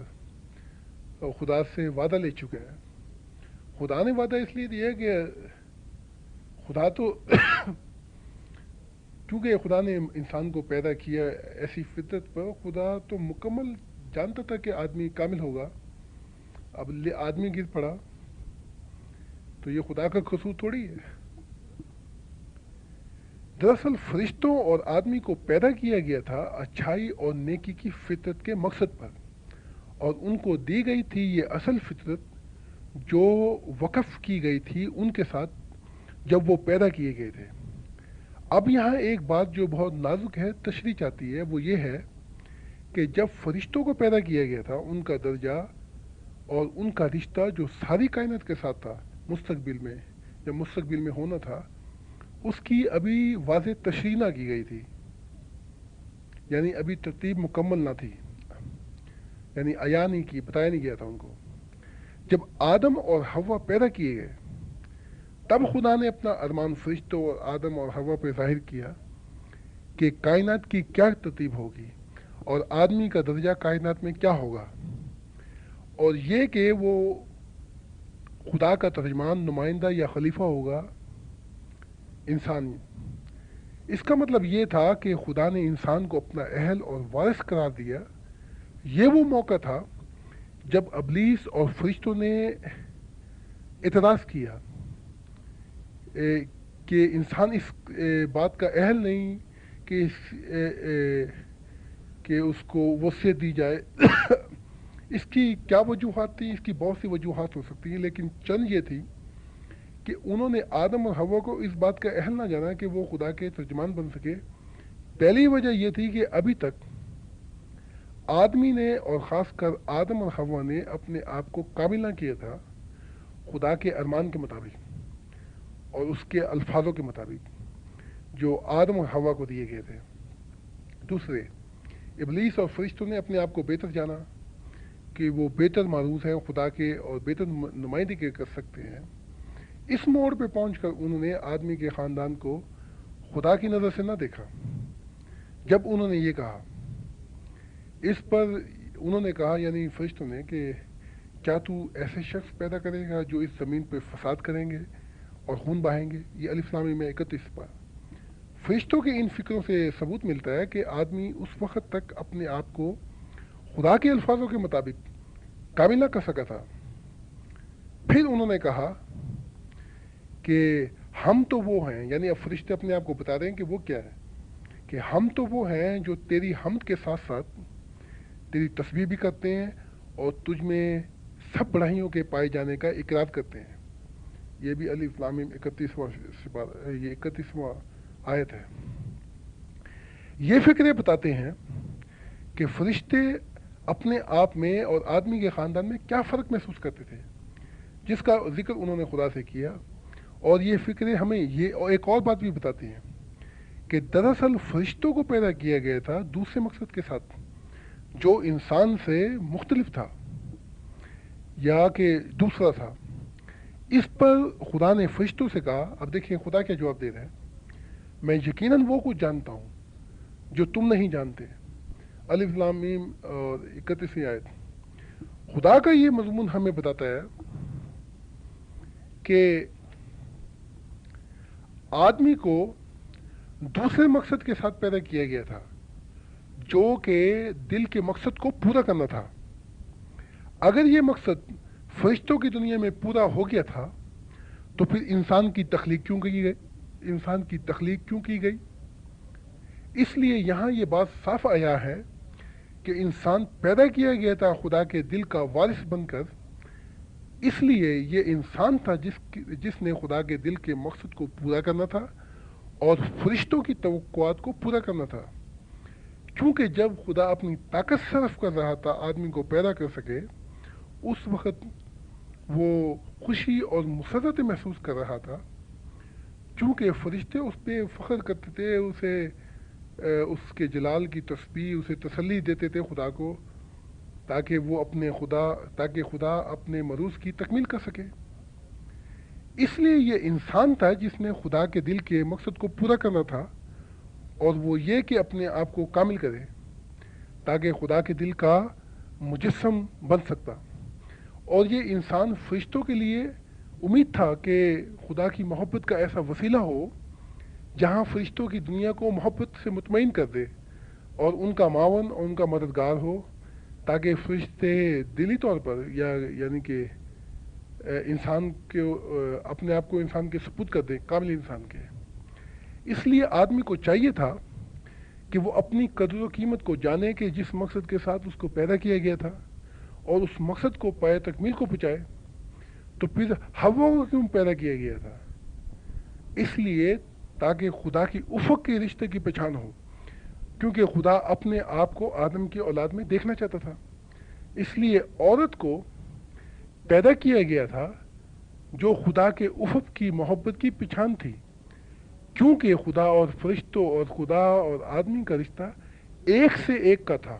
خدا سے وعدہ لے چکا ہے. خدا نے وعدہ اس لیے دیا کہ خدا تو کیونکہ خدا نے انسان کو پیدا کیا ایسی فطرت پر، خدا تو مکمل جانتا تھا کہ آدمی کامل ہوگا. اب آدمی گر پڑا تو یہ خدا کا قصور تھوڑی ہے. دراصل فرشتوں اور آدمی کو پیدا کیا گیا تھا اچھائی اور نیکی کی فطرت کے مقصد پر، اور ان کو دی گئی تھی یہ اصل فطرت جو وقف کی گئی تھی ان کے ساتھ جب وہ پیدا کیے گئے تھے. اب یہاں ایک بات جو بہت نازک ہے تشریح چاہتی ہے، وہ یہ ہے کہ جب فرشتوں کو پیدا کیا گیا تھا ان کا درجہ اور ان کا رشتہ جو ساری کائنات کے ساتھ تھا مستقبل میں، جب مستقبل میں ہونا تھا، اس کی ابھی واضح تشریح نہ کی گئی تھی، یعنی ابھی ترتیب مکمل نہ تھی، یعنی عیاں نہیں کی، بتایا نہیں گیا تھا ان کو. جب آدم اور حوا پیدا کیے گئے تب خدا نے اپنا ارمان فرشتوں اور آدم اور حوا پہ ظاہر کیا کہ کائنات کی کیا ترتیب ہوگی اور آدمی کا درجہ کائنات میں کیا ہوگا، اور یہ کہ وہ خدا کا ترجمان، نمائندہ یا خلیفہ ہوگا انسان. اس کا مطلب یہ تھا کہ خدا نے انسان کو اپنا اہل اور وارث قرار دیا. یہ وہ موقع تھا جب ابلیس اور فرشتوں نے اعتراض کیا کہ انسان اس بات کا اہل نہیں کہ اس کو وصیت دی جائے. اس کی کیا وجوہات تھی؟ اس کی بہت سی وجوہات ہو سکتی ہیں، لیکن چند یہ تھی کہ انہوں نے آدم اور حوا کو اس بات کا اہل نہ جانا کہ وہ خدا کے ترجمان بن سکے. پہلی وجہ یہ تھی کہ ابھی تک آدمی نے اور خاص کر آدم اور حوا نے اپنے آپ کو کامل نہ کیا تھا خدا کے ارمان کے مطابق اور اس کے الفاظوں کے مطابق جو آدم اور حوا کو دیے گئے تھے. دوسرے، ابلیس اور فرشتوں نے اپنے آپ کو بہتر جانا کہ وہ بہتر معروف ہیں خدا کے اور بہتر نمائندگی کر سکتے ہیں. اس موڑ پہ پہنچ کر انہوں نے آدمی کے خاندان کو خدا کی نظر سے نہ دیکھا. جب انہوں نے یہ کہا، اس پر انہوں نے کہا یعنی فرشتوں نے کہ کیا تو ایسے شخص پیدا کرے گا جو اس زمین پہ فساد کریں گے اور خون بہائیں گے. یہ الف لام میں 31 پر. فرشتوں کے ان فکروں سے ثبوت ملتا ہے کہ آدمی اس وقت تک اپنے آپ کو خدا کے الفاظوں کے مطابق کامل نہ کر سکا تھا. پھر انہوں نے کہا کہ ہم تو وہ ہیں، یعنی اب فرشتے اپنے آپ کو بتا رہے ہیں کہ وہ کیا ہے، کہ ہم تو وہ ہیں جو تیری حمد کے ساتھ ساتھ تیری تسبیح بھی کرتے ہیں اور تجھ میں سب بڑائیوں کے پائے جانے کا اقرار کرتے ہیں. یہ بھی الف لام میم 31واں آیت ہے. یہ فکرے بتاتے ہیں کہ فرشتے اپنے آپ میں اور آدمی کے خاندان میں کیا فرق محسوس کرتے تھے، جس کا ذکر انہوں نے خدا سے کیا. اور یہ فکرے ہمیں یہ ایک اور بات بھی بتاتی ہیں کہ دراصل فرشتوں کو پیدا کیا گیا تھا دوسرے مقصد کے ساتھ جو انسان سے مختلف تھا یا کہ دوسرا تھا. اس پر خدا نے فرشتوں سے کہا، اب دیکھیں خدا کیا جواب دے رہا ہے، میں یقیناً وہ کچھ جانتا ہوں جو تم نہیں جانتے. الف لام میم اور 31ویں آیت. خدا کا یہ مضمون ہمیں بتاتا ہے کہ آدمی کو دوسرے مقصد کے ساتھ پیدا کیا گیا تھا جو کہ دل کے مقصد کو پورا کرنا تھا. اگر یہ مقصد فرشتوں کی دنیا میں پورا ہو گیا تھا تو پھر انسان کی تخلیق کیوں کی گئی؟ اس لیے یہاں یہ بات صاف آیا ہے کہ انسان پیدا کیا گیا تھا خدا کے دل کا وارث بن کر. اس لیے یہ انسان تھا جس نے خدا کے دل کے مقصد کو پورا کرنا تھا اور فرشتوں کی توقعات کو پورا کرنا تھا. کیونکہ جب خدا اپنی طاقت صرف کر رہا تھا آدمی کو پیدا کر سکے، اس وقت وہ خوشی اور مسرت محسوس کر رہا تھا، چونکہ فرشتے اس پہ فخر کرتے تھے، اسے اس کے جلال کی تسبیح، اسے تسلی دیتے تھے خدا کو، تاکہ خدا اپنے مروز کی تکمیل کر سکے۔ اس لیے یہ انسان تھا جس نے خدا کے دل کے مقصد کو پورا کرنا تھا، اور وہ یہ کہ اپنے آپ کو کامل کرے تاکہ خدا کے دل کا مجسم بن سکتا۔ اور یہ انسان فرشتوں کے لیے امید تھا کہ خدا کی محبت کا ایسا وسیلہ ہو جہاں فرشتوں کی دنیا کو محبت سے مطمئن کر دے اور ان کا معاون اور ان کا مددگار ہو، تاکہ فرشتے دلی طور پر یعنی کہ انسان کے اپنے آپ کو انسان کے سپرد کر دیں، کامل انسان کے۔ اس لیے آدمی کو چاہیے تھا کہ وہ اپنی قدر و قیمت کو جانے کہ جس مقصد کے ساتھ اس کو پیدا کیا گیا تھا، اور اس مقصد کو پائے تکمیل کو پہنچائے۔ تو پھر ہوا کو کیوں پیدا کیا گیا تھا؟ اس لیے تاکہ خدا کی افق کے رشتے کی پہچان ہو، کیونکہ خدا اپنے آپ کو آدم کی اولاد میں دیکھنا چاہتا تھا۔ اس لیے عورت کو پیدا کیا گیا تھا جو خدا کے افق کی محبت کی پہچان تھی، کیونکہ خدا اور فرشتوں اور خدا اور آدمی کا رشتہ ایک سے ایک کا تھا،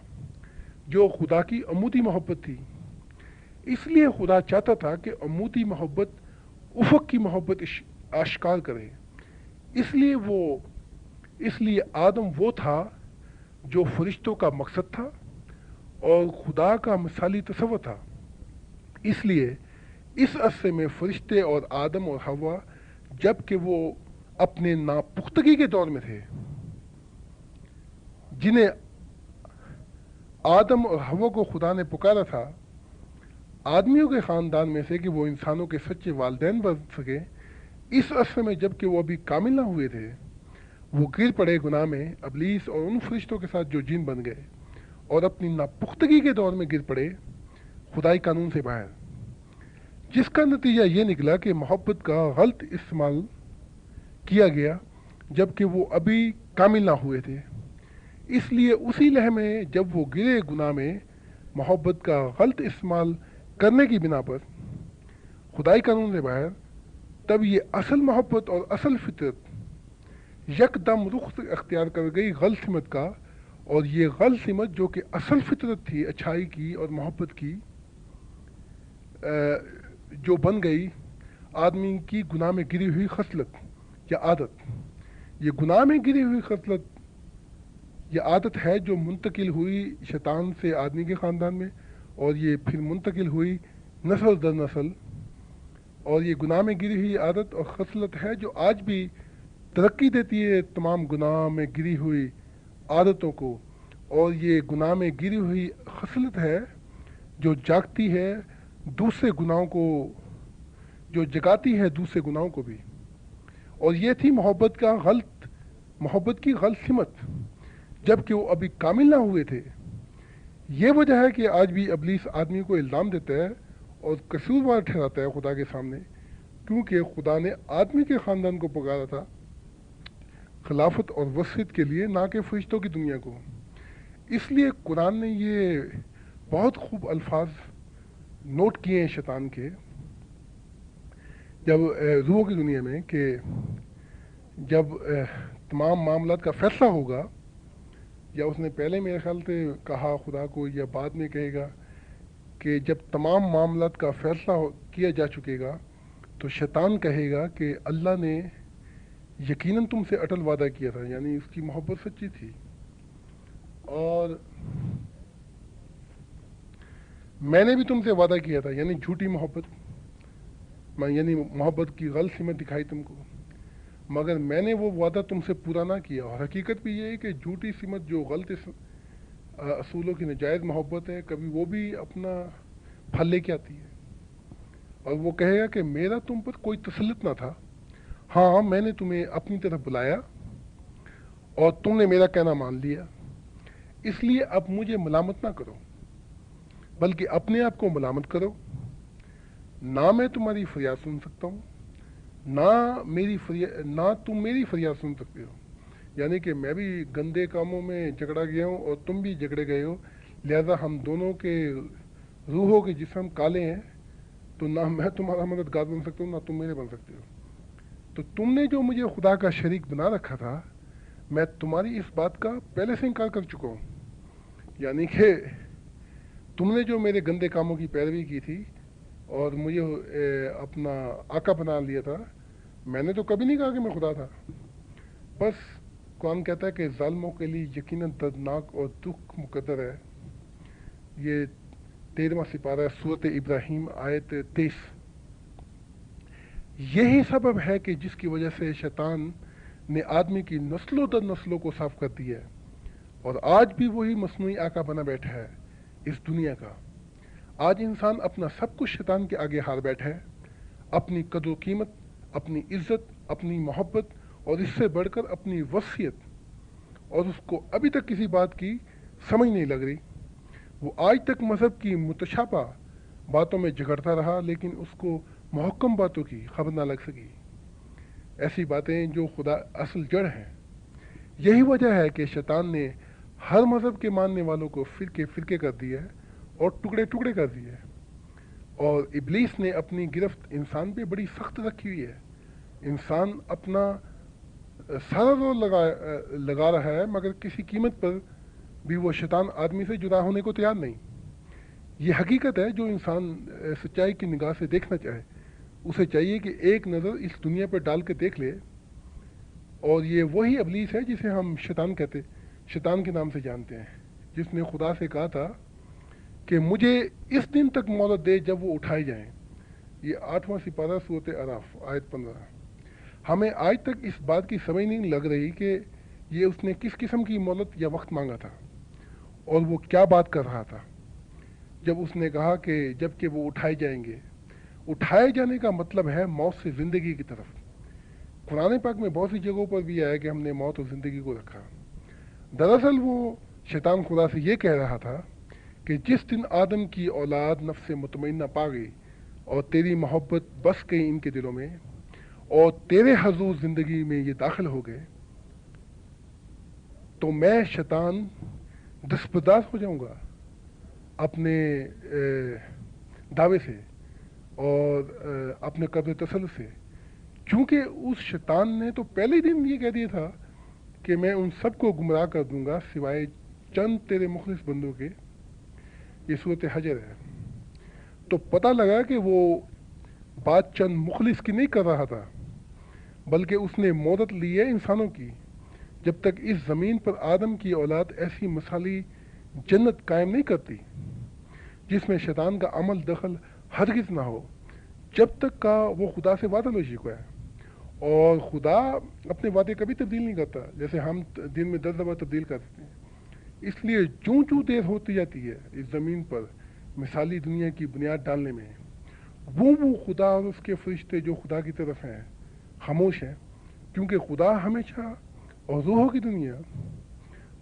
جو خدا کی عمودی محبت تھی۔ اس لیے خدا چاہتا تھا کہ عمودی محبت افق کی محبت آشکار کرے۔ اس لیے آدم وہ تھا جو فرشتوں کا مقصد تھا اور خدا کا مثالی تصور تھا۔ اس لیے اس عرصے میں فرشتے اور آدم اور حوا، جب کہ وہ اپنے ناپختگی کے دور میں تھے، جنہیں آدم اور حوا کو خدا نے پکارا تھا آدمیوں کے خاندان میں سے کہ وہ انسانوں کے سچے والدین بن سکے، اس عرصے میں جب کہ وہ ابھی کامل نہ ہوئے تھے، وہ گر پڑے گناہ میں، ابلیس اور ان فرشتوں کے ساتھ جو جن بن گئے، اور اپنی ناپختگی کے دور میں گر پڑے خدائی قانون سے باہر، جس کا نتیجہ یہ نکلا کہ محبت کا غلط استعمال کیا گیا جب کہ وہ ابھی کامل نہ ہوئے تھے۔ اس لیے اسی لمحے میں جب وہ گرے گناہ میں محبت کا غلط استعمال کرنے کی بنا پر خدائی قانون سے باہر، تب یہ اصل محبت اور اصل فطرت یک دم رخ اختیار کر گئی غلط سمت کا، اور یہ غلط سمت جو کہ اصل فطرت تھی اچھائی کی اور محبت کی، جو بن گئی آدمی کی گناہ میں گری ہوئی خصلت یا عادت۔ یہ گناہ میں گری ہوئی خصلت یہ عادت ہے جو منتقل ہوئی شیطان سے آدمی کے خاندان میں، اور یہ پھر منتقل ہوئی نسل در نسل، اور یہ گناہ میں گری ہوئی عادت اور خصلت ہے جو آج بھی ترقی دیتی ہے تمام گناہ میں گری ہوئی عادتوں کو، اور یہ گناہ میں گری ہوئی خصلت ہے جو جاگتی ہے دوسرے گناہوں کو، جو جگاتی ہے دوسرے گناہوں کو بھی۔ اور یہ تھی محبت کی غلط سمت جب کہ وہ ابھی کامل نہ ہوئے تھے۔ یہ وجہ ہے کہ آج بھی ابلیس آدمی کو الزام دیتا ہے اور قصوروار ٹھہراتا ہے خدا کے سامنے، کیونکہ خدا نے آدمی کے خاندان کو پکارا تھا خلافت اور وصیت کے لیے، نہ کہ فرشتوں کی دنیا کو۔ اس لیے قرآن نے یہ بہت خوب الفاظ نوٹ کیے ہیں شیطان کے جب روحوں کی دنیا میں، کہ جب تمام معاملات کا فیصلہ ہوگا، یا اس نے پہلے میرے خیال سے کہا خدا کو، یا بعد میں کہے گا کہ جب تمام معاملات کا فیصلہ کیا جا چکے گا تو شیطان کہے گا کہ اللہ نے یقیناً تم سے اٹل وعدہ کیا تھا، یعنی اس کی محبت سچی تھی، اور میں نے بھی تم سے وعدہ کیا تھا، یعنی جھوٹی محبت، یعنی محبت کی غلط سمت دکھائی تم کو، مگر میں نے وہ وعدہ تم سے پورا نہ کیا۔ اور حقیقت بھی یہ ہے کہ جھوٹی سمت جو غلط اصولوں کی نجائز محبت ہے، کبھی وہ بھی اپنا پھل لے کے آتی ہے، اور وہ کہے گا کہ میرا تم پر کوئی تسلط نہ تھا، ہاں میں نے تمہیں اپنی طرف بلایا اور تم نے میرا کہنا مان لیا، اس لیے اب مجھے ملامت نہ کرو، بلکہ اپنے آپ کو ملامت کرو۔ نہ میں تمہاری فریاد سن سکتا ہوں، نہ تم میری فریاد سن سکتے ہو، یعنی کہ میں بھی گندے کاموں میں جھگڑا گیا ہوں اور تم بھی جھگڑے گئے ہو، لہذا ہم دونوں کے روحوں کے جسم کالے ہیں، تو نہ میں تمہارا مددگار بن سکتا ہوں، نہ تم میرے بن سکتے ہو. تو تم نے جو مجھے خدا کا شریک بنا رکھا تھا، میں تمہاری اس بات کا پہلے سے انکار کر چکا ہوں. یعنی کہ تم نے جو میرے گندے کاموں کی پیروی کی تھی اور مجھے اپنا آقا بنا لیا تھا، میں نے تو کبھی نہیں کہا کہ میں خدا تھا. بس قرآن کہتا ہے کہ ظالموں کے لیے یقیناً دردناک اور دکھ مقدر ہے. یہ 13واں سپارہ سورۃ ابراہیم آیت 23. یہی سبب ہے کہ جس کی وجہ سے شیطان نے آدمی کی نسلوں در نسلوں کو صاف کر دی ہے، اور آج بھی وہی مصنوعی آقا بنا بیٹھا ہے اس دنیا کا. آج انسان اپنا سب کچھ شیطان کے آگے ہار بیٹھا ہے، اپنی قدر و قیمت، اپنی عزت، اپنی محبت اور اس سے بڑھ کر اپنی وصیت، اور اس کو ابھی تک کسی بات کی سمجھ نہیں لگ رہی. وہ آج تک مذہب کی متشابہ باتوں میں جھگڑتا رہا، لیکن اس کو محکم باتوں کی خبر نہ لگ سکی، ایسی باتیں جو خدا اصل جڑ ہیں. یہی وجہ ہے کہ شیطان نے ہر مذہب کے ماننے والوں کو فرقے فرقے کر دیا ہے اور ٹکڑے ٹکڑے کر دیے ہیں. اور ابلیس نے اپنی گرفت انسان پہ بڑی سخت رکھی ہوئی ہے. انسان اپنا سارا زور لگا رہا ہے، مگر کسی قیمت پر بھی وہ شیطان آدمی سے جدا ہونے کو تیار نہیں. یہ حقیقت ہے. جو انسان سچائی کی نگاہ سے دیکھنا چاہے، اسے چاہیے کہ ایک نظر اس دنیا پر ڈال کے دیکھ لے. اور یہ وہی ابلیس ہے جسے ہم شیطان کے نام سے جانتے ہیں، جس نے خدا سے کہا تھا کہ مجھے اس دن تک مہلت دے جب وہ اٹھائے جائیں. یہ 8واں سپارہ سورۃ اعراف آیت 15. ہمیں آج تک اس بات کی سمجھ نہیں لگ رہی کہ یہ اس نے کس قسم کی مہلت یا وقت مانگا تھا اور وہ کیا بات کر رہا تھا جب اس نے کہا کہ جب کہ وہ اٹھائے جائیں گے. اٹھائے جانے کا مطلب ہے موت سے زندگی کی طرف. قرآن پاک میں بہت سی جگہوں پر بھی آیا کہ ہم نے موت اور زندگی کو رکھا. دراصل وہ شیطان خدا سے یہ کہہ رہا تھا کہ جس دن آدم کی اولاد نفس مطمئنہ پا گئی اور تیری محبت بس گئی ان کے دلوں میں، اور تیرے حضور زندگی میں یہ داخل ہو گئے، تو میں شیطان دستبردار ہو جاؤں گا اپنے دعوے سے اور اپنے قبض تسلط سے. کیونکہ اس شیطان نے تو پہلے دن یہ کہہ دیا تھا کہ میں ان سب کو گمراہ کر دوں گا سوائے چند تیرے مخلص بندوں کے. یہ صورت حجر ہے. تو پتہ لگا کہ وہ بات چند مخلص کی نہیں کر رہا تھا، بلکہ اس نے مہلت لی ہے انسانوں کی، جب تک اس زمین پر آدم کی اولاد ایسی مثالی جنت قائم نہیں کرتی جس میں شیطان کا عمل دخل ہرگز نہ ہو، جب تک کا وہ خدا سے وعدہ لے چکا ہے. اور خدا اپنے وعدے کبھی تبدیل نہیں کرتا، جیسے ہم دن میں 10 دفعہ تبدیل کر دیتے ہیں. اس لیے چوں دیر ہوتی جاتی ہے اس زمین پر مثالی دنیا کی بنیاد ڈالنے میں، وہ خدا اور اس کے فرشتے جو خدا کی طرف ہیں خاموش ہیں. کیونکہ خدا ہمیشہ اور روحوں کی دنیا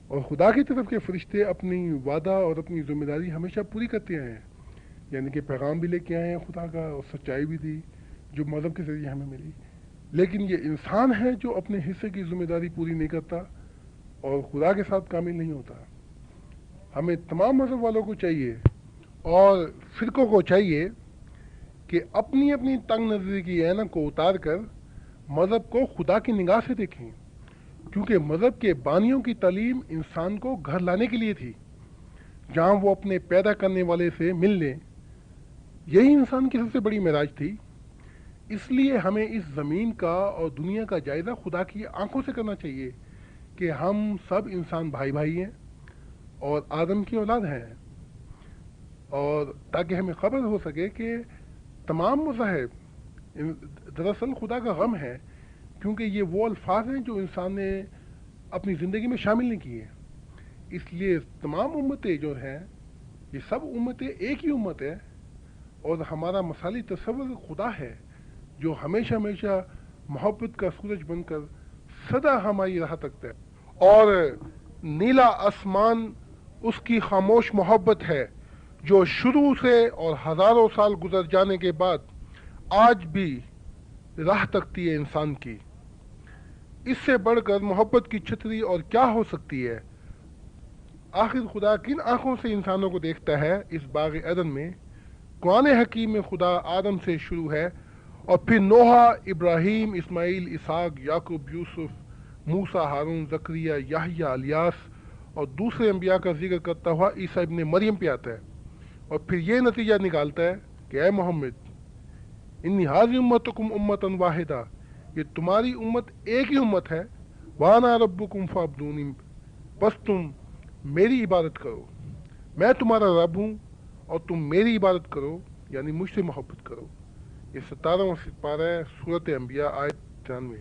اور خدا کی طرف کے فرشتے اپنی وعدہ اور اپنی ذمہ داری ہمیشہ پوری کرتے آئے ہیں. یعنی کہ پیغام بھی لے کے آئے ہیں خدا کا، اور سچائی بھی دی جو مذہب کے ذریعے ہمیں ملی. لیکن یہ انسان ہے جو اپنے حصے کی ذمہ داری پوری نہیں کرتا اور خدا کے ساتھ کامل نہیں ہوتا. ہمیں تمام مذہب والوں کو چاہیے اور فرقوں کو چاہیے کہ اپنی اپنی تنگ نظری کی عینک کو اتار کر مذہب کو خدا کی نگاہ سے دیکھیں. کیونکہ مذہب کے بانیوں کی تعلیم انسان کو گھر لانے کے لیے تھی، جہاں وہ اپنے پیدا کرنے والے سے مل لیں. یہی انسان کی سب سے بڑی معراج تھی. اس لیے ہمیں اس زمین کا اور دنیا کا جائزہ خدا کی آنکھوں سے کرنا چاہیے کہ ہم سب انسان بھائی بھائی ہیں اور آدم کی اولاد ہیں، اور تاکہ ہمیں خبر ہو سکے کہ تمام مذاہب دراصل خدا کا غم ہے، کیونکہ یہ وہ الفاظ ہیں جو انسان نے اپنی زندگی میں شامل نہیں کیے. اس لیے تمام امتیں جو ہیں، یہ سب امتیں ایک ہی امت ہے، اور ہمارا مثالی تصور خدا ہے جو ہمیشہ ہمیشہ محبت کا سورج بن کر سدا ہماری راہ تکتا ہے. اور نیلا آسمان اس کی خاموش محبت ہے جو شروع سے اور ہزاروں سال گزر جانے کے بعد آج بھی راہ تکتی ہے انسان کی. اس سے بڑھ کر محبت کی چھتری اور کیا ہو سکتی ہے؟ آخر خدا کن آنکھوں سے انسانوں کو دیکھتا ہے اس باغ عدن میں قرآن حکیم میں خدا آدم سے شروع ہے اور پھر نوح، ابراہیم، اسماعیل، اسحاق، یعقوب، یوسف، موسیٰ، ہارون، زکریا، یحییٰ، الیاس اور دوسرے انبیاء کا ذکر کرتا ہوا عیسیٰ ابن مریم پہ آتا ہے، اور پھر یہ نتیجہ نکالتا ہے کہ اے محمد، انی حاضی امتکم امتن واحدہ، یہ تمہاری امت ایک ہی امت ہے، وانا ربکم فعبدونی، بس تم میری عبادت کرو، میں تمہارا رب ہوں اور تم میری عبادت کرو، یعنی مجھ سے محبت کرو۔ یہ 17واں پارہ ہے سورۃ انبیاء آیت 93۔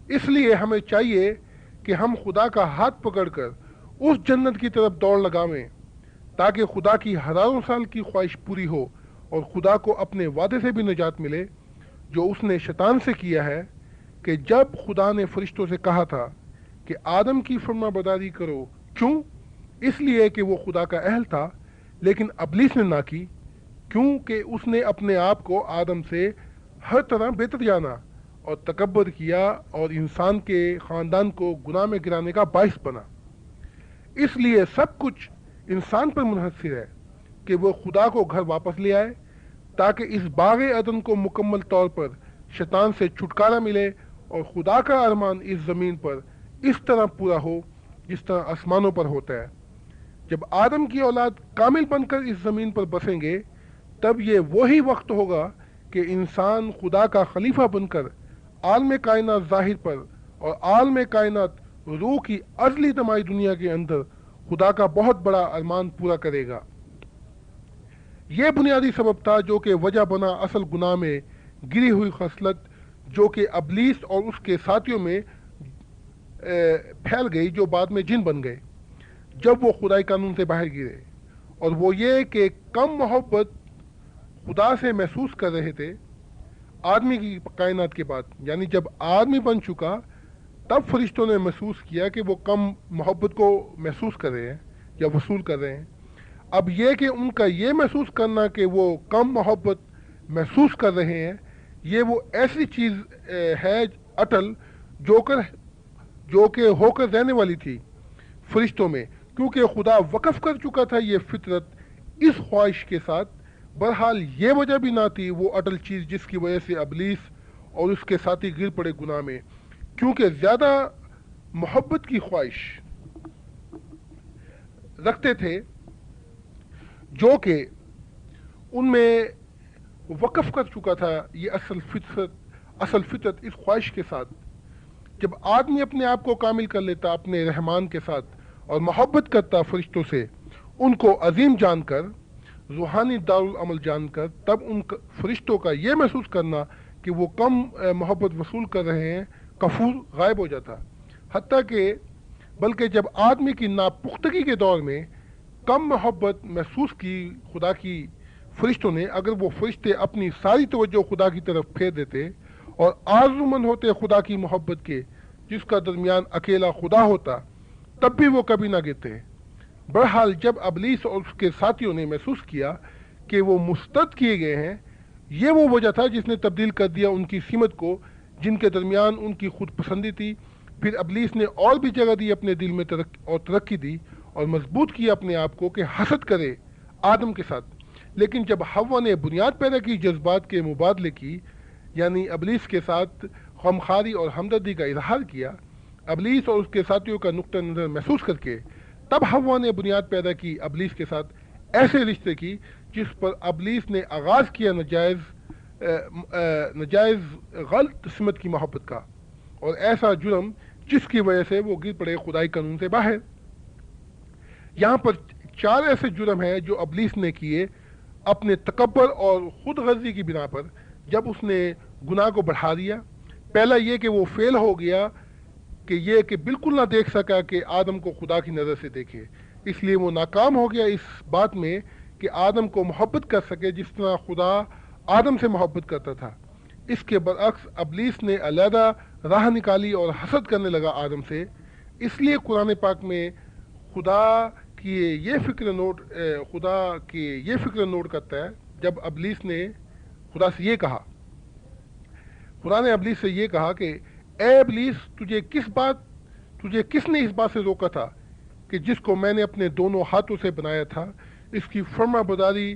اس لیے ہمیں چاہیے کہ ہم خدا کا ہاتھ پکڑ کر اس جنت کی طرف دوڑ لگاویں تاکہ خدا کی ہزاروں سال کی خواہش پوری ہو اور خدا کو اپنے وعدے سے بھی نجات ملے جو اس نے شیطان سے کیا ہے، کہ جب خدا نے فرشتوں سے کہا تھا کہ آدم کی فرما برداری کرو، کیوں؟ اس لیے کہ وہ خدا کا اہل تھا، لیکن ابلیس نے نہ کی، کیونکہ اس نے اپنے آپ کو آدم سے ہر طرح بہتر جانا اور تکبر کیا اور انسان کے خاندان کو گناہ میں گرانے کا باعث بنا۔ اس لیے سب کچھ انسان پر منحصر ہے کہ وہ خدا کو گھر واپس لے آئے تاکہ اس باغ عدن کو مکمل طور پر شیطان سے چھٹکارا ملے اور خدا کا ارمان اس زمین پر اس طرح پورا ہو جس طرح آسمانوں پر ہوتا ہے۔ جب آدم کی اولاد کامل بن کر اس زمین پر بسیں گے تب یہ وہی وقت ہوگا کہ انسان خدا کا خلیفہ بن کر عالم کائنات ظاہر پر اور عالم کائنات روح کی ازلی دمائی دنیا کے اندر خدا کا بہت بڑا ارمان پورا کرے گا۔ یہ بنیادی سبب تھا جو کہ وجہ بنا اصل گناہ میں گری ہوئی خصلت جو کہ ابلیس اور اس کے ساتھیوں میں پھیل گئی، جو بعد میں جن بن گئے جب وہ خدائی قانون سے باہر گرے، اور وہ یہ کہ کم محبت خدا سے محسوس کر رہے تھے آدمی کی کائنات کے بعد، یعنی جب آدمی بن چکا تب فرشتوں نے محسوس کیا کہ وہ کم محبت کو محسوس کر رہے ہیں یا وصول کر رہے ہیں۔ اب یہ کہ ان کا یہ محسوس کرنا کہ وہ کم محبت محسوس کر رہے ہیں، یہ وہ ایسی چیز ہے اٹل جو کہ ہو کر رہنے والی تھی فرشتوں میں، کیونکہ خدا وقف کر چکا تھا یہ فطرت اس خواہش کے ساتھ۔ بہرحال یہ وجہ بھی نہ تھی وہ اٹل چیز جس کی وجہ سے ابلیس اور اس کے ساتھی گر پڑے گناہ میں، کیونکہ زیادہ محبت کی خواہش رکھتے تھے جو کہ ان میں وقف کر چکا تھا یہ اصل فطرت اس خواہش کے ساتھ۔ جب آدمی اپنے آپ کو کامل کر لیتا اپنے رحمان کے ساتھ اور محبت کرتا فرشتوں سے، ان کو عظیم جان کر، روحانی دارالعمل جان کر، تب ان فرشتوں کا یہ محسوس کرنا کہ وہ کم محبت وصول کر رہے ہیں کفور غائب ہو جاتا، حتیٰ کہ بلکہ جب آدمی کی ناپختگی کے دور میں کم محبت محسوس کی خدا کی فرشتوں نے، اگر وہ فرشتے اپنی ساری توجہ خدا کی طرف پھیر دیتے اور آرزومند ہوتے خدا کی محبت کے جس کا درمیان اکیلا خدا ہوتا، تب بھی وہ کبھی نہ گرتے۔ بہرحال جب ابلیس اور اس کے ساتھیوں نے محسوس کیا کہ وہ مسترد کیے گئے ہیں، یہ وہ وجہ تھا جس نے تبدیل کر دیا ان کی سمت کو جن کے درمیان ان کی خود پسندی تھی۔ پھر ابلیس نے اور بھی جگہ دی اپنے دل میں اور ترقی دی اور مضبوط کیا اپنے آپ کو کہ حسد کرے آدم کے ساتھ۔ لیکن جب حوا نے بنیاد پیدا کی جذبات کے مبادلے کی، یعنی ابلیس کے ساتھ غمخواری اور ہمدردی کا اظہار کیا، ابلیس اور اس کے ساتھیوں کا نقطہ نظر محسوس کر کے، تب حوا نے بنیاد پیدا کی ابلیس کے ساتھ ایسے رشتے کی جس پر ابلیس نے آغاز کیا نجائز غلط سمت کی محبت کا، اور ایسا جرم جس کی وجہ سے وہ گر پڑے خدائی قانون سے باہر۔ یہاں پر 4 ایسے جرم ہیں جو ابلیس نے کیے اپنے تکبر اور خود غرضی کی بنا پر جب اس نے گناہ کو بڑھا دیا۔ پہلا یہ کہ وہ فیل ہو گیا کہ بالکل نہ دیکھ سکا کہ آدم کو خدا کی نظر سے دیکھے، اس لیے وہ ناکام ہو گیا اس بات میں کہ آدم کو محبت کر سکے جس طرح خدا آدم سے محبت کرتا تھا۔ اس کے برعکس ابلیس نے علیحدہ راہ نکالی اور حسد کرنے لگا آدم سے۔ اس لیے قرآن پاک میں خدا کی یہ فکر نوٹ کرتا ہے جب ابلیس نے خدا سے یہ کہا، خدا نے ابلیس سے یہ کہا کہ اے ابلیس، تجھے کس نے اس بات سے روکا تھا کہ جس کو میں نے اپنے دونوں ہاتھوں سے بنایا تھا، اس کی فرما برداری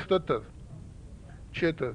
77-76।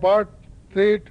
62, 63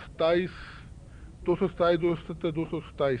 27, 227, 270, 227।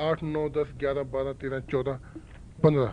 8, 9, 10, 11, 12, 13, 14, 15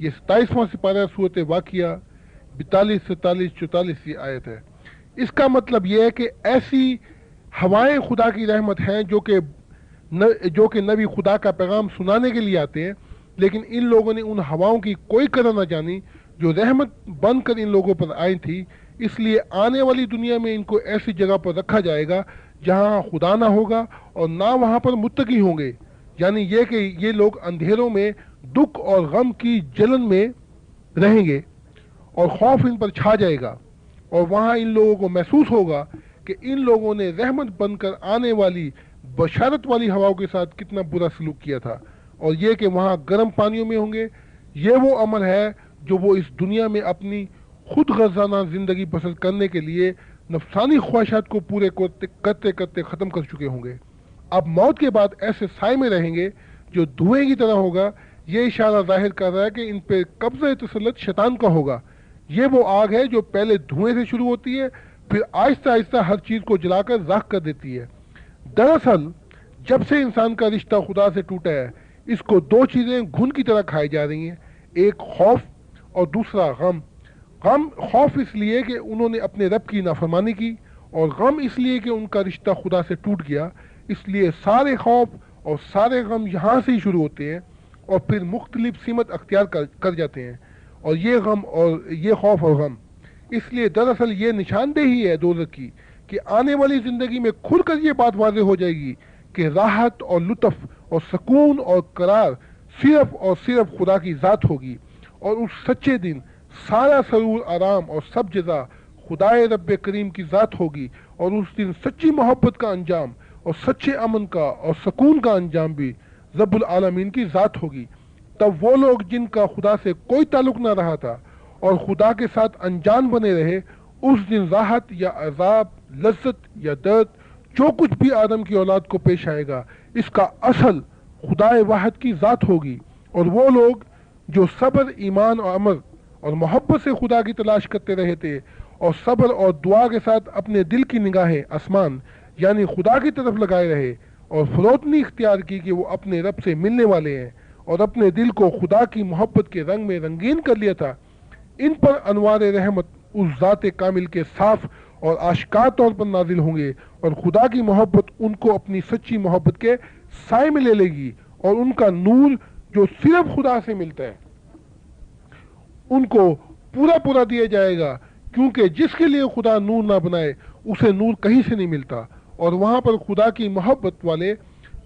یہ 27واں سپارہ صورت واقعہ 42 43 44 آیت ہے۔ اس کا مطلب یہ ہے کہ ایسی ہوائیں خدا کی رحمت ہیں جو کہ نبی خدا کا پیغام سنانے کے لیے آتے ہیں، لیکن ان لوگوں نے ان ہواؤں کی کوئی قدر نہ جانی جو رحمت بن کر ان لوگوں پر آئی تھی۔ اس لیے آنے والی دنیا میں ان کو ایسی جگہ پر رکھا جائے گا جہاں خدا نہ ہوگا اور نہ وہاں پر متقی ہوں گے، یعنی یہ کہ یہ لوگ اندھیروں میں دکھ اور غم کی جلن میں رہیں گے اور خوف ان پر چھا جائے گا، اور وہاں ان لوگوں کو محسوس ہوگا کہ ان لوگوں نے رحمت بن کر آنے والی بشارت والی ہواؤں کے ساتھ کتنا برا سلوک کیا تھا، اور یہ کہ وہاں گرم پانیوں میں ہوں گے۔ یہ وہ عمل ہے جو وہ اس دنیا میں اپنی خود غرضانہ زندگی بسر کرنے کے لیے نفسانی خواہشات کو پورے کرتے کرتے ختم کر چکے ہوں گے۔ اب موت کے بعد ایسے سائے میں رہیں گے جو دھوئیں کی طرح ہوگا۔ یہ اشارہ ظاہر کر رہا ہے کہ ان پہ قبضہ تسلط شیطان کا ہوگا۔ یہ وہ آگ ہے جو پہلے دھوئیں سے شروع ہوتی ہے، پھر آہستہ آہستہ ہر چیز کو جلا کر راکھ کر دیتی ہے۔ دراصل جب سے انسان کا رشتہ خدا سے ٹوٹا ہے، اس کو دو چیزیں گھن کی طرح کھائی جا رہی ہیں، ایک خوف اور دوسرا غم۔ خوف اس لیے کہ انہوں نے اپنے رب کی نافرمانی کی، اور غم اس لیے کہ ان کا رشتہ خدا سے ٹوٹ گیا۔ اس لیے سارے خوف اور سارے غم یہاں سے ہی شروع ہوتے ہیں اور پھر مختلف سمت اختیار کر جاتے ہیں، اور یہ خوف اور غم اس لیے دراصل یہ نشاندہی ہے دوزخ کی کہ آنے والی زندگی میں کھل کر یہ بات واضح ہو جائے گی کہ راحت اور لطف اور سکون اور قرار صرف اور صرف خدا کی ذات ہوگی، اور اس سچے دن سارا سرور آرام اور سب جزا خدائے رب کریم کی ذات ہوگی، اور اس دن سچی محبت کا انجام اور سچے امن کا اور سکون کا انجام بھی رب العالمین کی ذات ہوگی۔ تب وہ لوگ جن کا خدا سے کوئی تعلق نہ رہا تھا اور خدا کے ساتھ انجان بنے رہے، اس دن راحت یا عذاب، لذت یا درد، جو کچھ بھی آدم کی اولاد کو پیش آئے گا، اس کا اصل خدائے واحد کی ذات ہوگی۔ اور وہ لوگ جو صبر، ایمان اور عمل اور محبت سے خدا کی تلاش کرتے رہے تھے، اور صبر اور دعا کے ساتھ اپنے دل کی نگاہیں آسمان یعنی خدا کی طرف لگائے رہے، اور فروتنی اختیار کی کہ وہ اپنے رب سے ملنے والے ہیں، اور اپنے دل کو خدا کی محبت کے رنگ میں رنگین کر لیا تھا، ان پر انوار رحمت اس ذات کامل کے صاف اور آشکار طور پر نازل ہوں گے، اور خدا کی محبت ان کو اپنی سچی محبت کے سائے میں لے لے گی، اور ان کا نور جو صرف خدا سے ملتا ہے ان کو پورا دیا جائے گا، کیونکہ جس کے لیے خدا نور نہ بنائے اسے نور کہیں سے نہیں ملتا۔ اور وہاں پر خدا کی محبت والے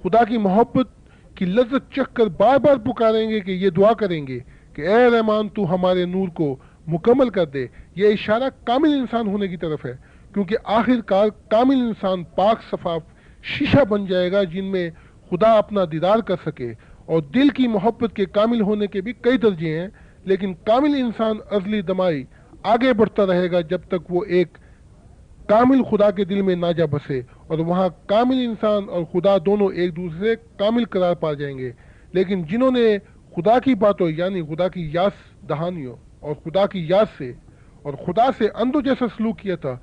خدا کی محبت کی لذت چکھ کر بار بار پکاریں گے کہ یہ دعا کریں گے کہ اے رحمان تو ہمارے نور کو مکمل کر دے۔ یہ اشارہ کامل انسان ہونے کی طرف ہے، کیونکہ آخر کار کامل انسان پاک صفاف شیشہ بن جائے گا جن میں خدا اپنا دیدار کر سکے۔ اور دل کی محبت کے کامل ہونے کے بھی کئی درجے ہیں، لیکن کامل انسان ازلی دمائی آگے بڑھتا رہے گا جب تک وہ ایک کامل خدا کے دل میں نہ جا بسے، اور وہاں کامل انسان اور خدا دونوں ایک دوسرے سے کامل قرار پا جائیں گے۔ لیکن جنہوں نے خدا کی باتوں یعنی خدا کی یاد دہانیوں اور خدا کی یاد سے اور خدا سے اندھو جیسا سلوک کیا تھا،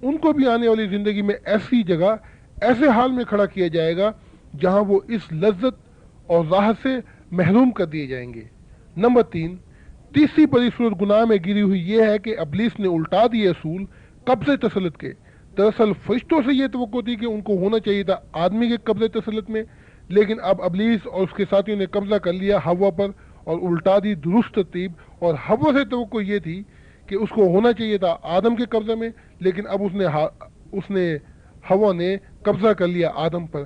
ان کو بھی آنے والی زندگی میں ایسی جگہ ایسے حال میں کھڑا کیا جائے گا جہاں وہ اس لذت اور راحت سے محروم کر دیے جائیں گے۔ نمبر 3، تیسری بڑی صورت گناہ میں گری ہوئی یہ ہے کہ ابلیس نے الٹا دیے اصول قبضے تسلط کے۔ دراصل فرشتوں سے یہ توقع تھی کہ ان کو ہونا چاہیے تھا آدمی کے قبضے تسلط میں، لیکن اب ابلیس اور اس کے ساتھیوں نے قبضہ کر لیا ہوا پر اور الٹا دی درست ترتیب، اور ہوا سے توقع یہ تھی کہ اس کو ہونا چاہیے تھا آدم کے قبضے میں، لیکن اب ہوا نے قبضہ کر لیا آدم پر۔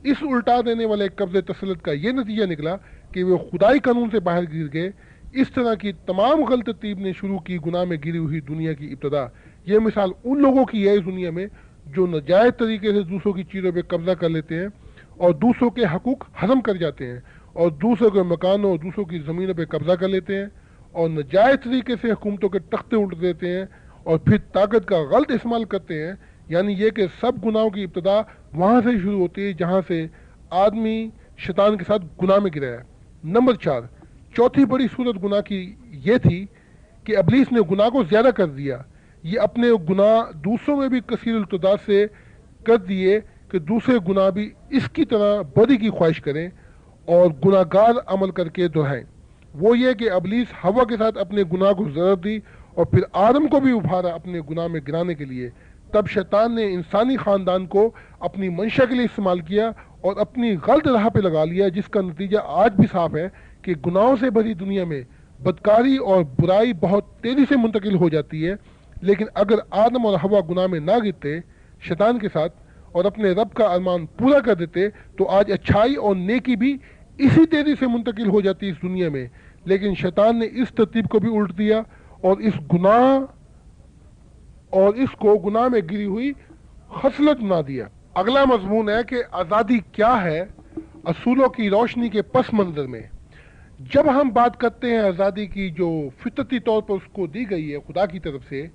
اس الٹا دینے والے قبضے تسلط کا یہ نتیجہ نکلا کہ وہ خدائی قانون سے باہر گر گئے۔ اس طرح کی تمام غلط ترتیب نے شروع کی گناہ میں گری ہوئی دنیا کی ابتدا۔ یہ مثال ان لوگوں کی ہے اس دنیا میں جو ناجائز طریقے سے دوسروں کی چیزوں پہ قبضہ کر لیتے ہیں اور دوسروں کے حقوق ہضم کر جاتے ہیں، اور دوسروں کے مکانوں اور دوسروں کی زمینوں پہ قبضہ کر لیتے ہیں، اور ناجائز طریقے سے حکومتوں کے تختے الٹ دیتے ہیں، اور پھر طاقت کا غلط استعمال کرتے ہیں۔ یعنی یہ کہ سب گناہوں کی ابتدا وہاں سے شروع ہوتی ہے جہاں سے آدمی شیطان کے ساتھ گناہ میں گرا ہے۔ نمبر 4، چوتھی بڑی صورت گناہ کی یہ تھی کہ ابلیس نے گناہ کو زیادہ کر دیا۔ یہ اپنے گناہ دوسروں میں بھی کثیر التعداد سے کر دیے کہ دوسرے گناہ بھی اس کی طرح بدی کی خواہش کریں اور گناہ گار عمل کر کے دہرائیں۔ وہ یہ کہ ابلیس ہوا کے ساتھ اپنے گناہ کو ضرورت دی اور پھر آدم کو بھی ابھارا اپنے گناہ میں گرانے کے لیے۔ تب شیطان نے انسانی خاندان کو اپنی منشا کے لیے استعمال کیا اور اپنی غلط راہ پہ لگا لیا، جس کا نتیجہ آج بھی صاف ہے کہ گناہوں سے بھری دنیا میں بدکاری اور برائی بہت تیزی سے منتقل ہو جاتی ہے۔ لیکن اگر آدم اور ہوا گناہ میں نہ گرتے شیطان کے ساتھ اور اپنے رب کا ارمان پورا کر دیتے تو آج اچھائی اور نیکی بھی اسی تیزی سے منتقل ہو جاتی اس دنیا میں۔ لیکن شیطان نے اس ترتیب کو بھی الٹ دیا اور اس کو گناہ میں گری ہوئی خصلت بنا دیا۔ اگلا مضمون ہے کہ آزادی کیا ہے اصولوں کی روشنی کے پس منظر میں۔ جب ہم بات کرتے ہیں آزادی کی جو فطرتی طور پر اس کو دی گئی ہے خدا کی طرف سے،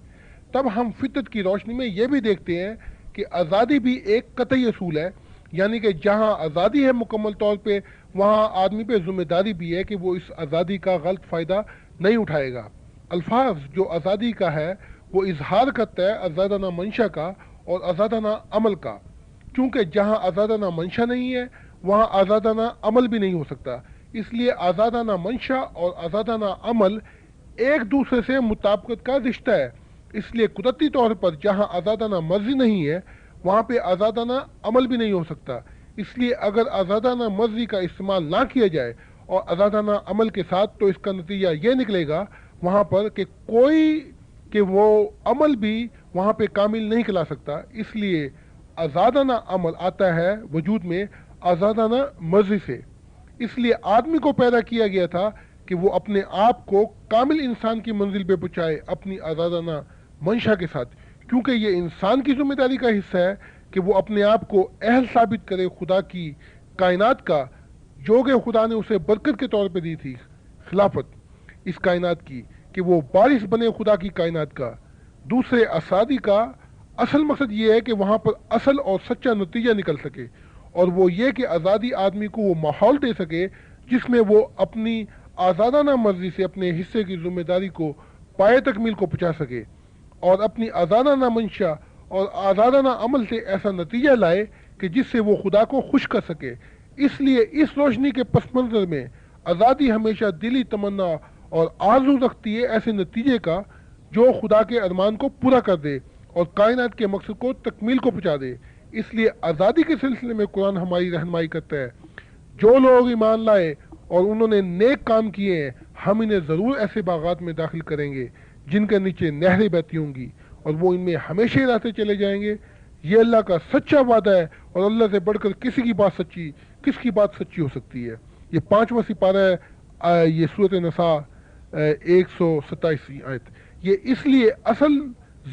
تب ہم فطرت کی روشنی میں یہ بھی دیکھتے ہیں کہ آزادی بھی ایک قطعی اصول ہے، یعنی کہ جہاں آزادی ہے مکمل طور پہ، وہاں آدمی پہ ذمہ داری بھی ہے کہ وہ اس آزادی کا غلط فائدہ نہیں اٹھائے گا۔ الفاظ جو آزادی کا ہے وہ اظہار کرتا ہے آزادانہ منشا کا اور آزادانہ عمل کا۔ چونکہ جہاں آزادانہ منشا نہیں ہے وہاں آزادانہ عمل بھی نہیں ہو سکتا، اس لیے آزادانہ منشا اور آزادانہ عمل ایک دوسرے سے مطابقت کا رشتہ ہے۔ اس لیے قدرتی طور پر جہاں آزادانہ مرضی نہیں ہے وہاں پہ آزادانہ عمل بھی نہیں ہو سکتا۔ اس لیے اگر آزادانہ مرضی کا استعمال نہ کیا جائے اور آزادانہ عمل کے ساتھ، تو اس کا نتیجہ یہ نکلے گا وہاں پر کہ وہ عمل بھی وہاں پہ کامل نہیں کھلا سکتا۔ اس لیے آزادانہ عمل آتا ہے وجود میں آزادانہ مرضی سے۔ اس لیے آدمی کو پیدا کیا گیا تھا کہ وہ اپنے آپ کو کامل انسان کی منزل پہ پہنچائے اپنی آزادانہ منشا کے ساتھ، کیونکہ یہ انسان کی ذمہ داری کا حصہ ہے کہ وہ اپنے آپ کو اہل ثابت کرے خدا کی کائنات کا، جو کہ خدا نے اسے برکت کے طور پہ دی تھی، خلافت اس کائنات کی، کہ وہ بارش بنے خدا کی کائنات کا۔ دوسرے آزادی کا اصل مقصد یہ ہے کہ وہاں پر اصل اور سچا نتیجہ نکل سکے، اور وہ یہ کہ آزادی آدمی کو وہ ماحول دے سکے جس میں وہ اپنی آزادانہ مرضی سے اپنے حصے کی ذمہ داری کو پائے تکمیل کو پہنچا سکے، اور اپنی آزادانہ منشا اور آزادانہ عمل سے ایسا نتیجہ لائے کہ جس سے وہ خدا کو خوش کر سکے۔ اس لیے اس روشنی کے پس منظر میں آزادی ہمیشہ دلی تمنا اور آرزو رکھتی ہے ایسے نتیجے کا جو خدا کے ارمان کو پورا کر دے اور کائنات کے مقصد کو تکمیل کو پہنچا دے۔ اس لیے آزادی کے سلسلے میں قرآن ہماری رہنمائی کرتا ہے، جو لوگ ایمان لائے اور انہوں نے نیک کام کیے ہیں، ہم انہیں ضرور ایسے باغات میں داخل کریں گے جن کے نیچے نہریں بہتی ہوں گی، اور وہ ان میں ہمیشہ رہتے چلے جائیں گے۔ یہ اللہ کا سچا وعدہ ہے، اور اللہ سے بڑھ کر کس کی بات سچی ہو سکتی ہے۔ یہ 5واں سپارہ ہے، یہ سورۃ نساء 127 آیت۔ یہ اس لیے اصل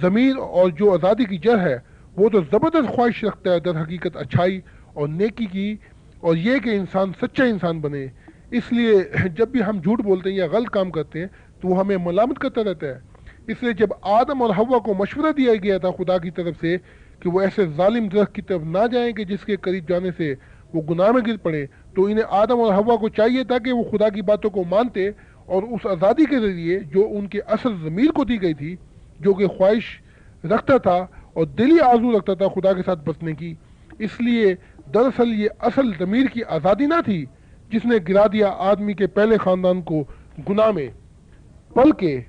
ضمیر اور جو آزادی کی جڑ ہے وہ تو زبردست خواہش رکھتا ہے در حقیقت اچھائی اور نیکی کی، اور یہ کہ انسان سچا انسان بنے۔ اس لیے جب بھی ہم جھوٹ بولتے ہیں یا غلط کام کرتے ہیں تو وہ ہمیں ملامت کرتا رہتا ہے۔ اس لیے جب آدم اور حوا کو مشورہ دیا گیا تھا خدا کی طرف سے کہ وہ ایسے ظالم درخت کی طرف نہ جائیں کہ جس کے قریب جانے سے وہ گناہ میں گر پڑے، تو انہیں آدم اور حوا کو چاہیے تھا کہ وہ خدا کی باتوں کو مانتے اور اس آزادی کے ذریعے جو ان کے اصل ضمیر کو دی گئی تھی، جو کہ خواہش رکھتا تھا اور دلی آرزو رکھتا تھا خدا کے ساتھ بسنے کی۔ اس لیے دراصل یہ اصل ضمیر کی آزادی نہ تھی جس نے گرا دیا آدمی کے پہلے خاندان کو گناہ میں، بلکہ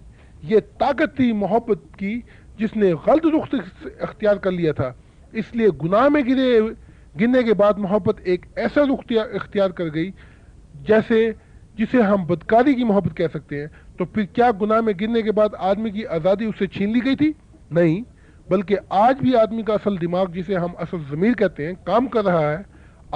یہ طاقت تھی محبت کی جس نے غلط رخ اختیار کر لیا تھا۔ اس لیے گناہ میں گرنے کے بعد محبت ایک ایسا رخ اختیار کر گئی جسے ہم بدکاری کی محبت کہہ سکتے ہیں۔ تو پھر کیا گناہ میں گرنے کے بعد آدمی کی آزادی اس سے چھین لی گئی تھی؟ نہیں، بلکہ آج بھی آدمی کا اصل دماغ، جسے ہم اصل ضمیر کہتے ہیں، کام کر رہا ہے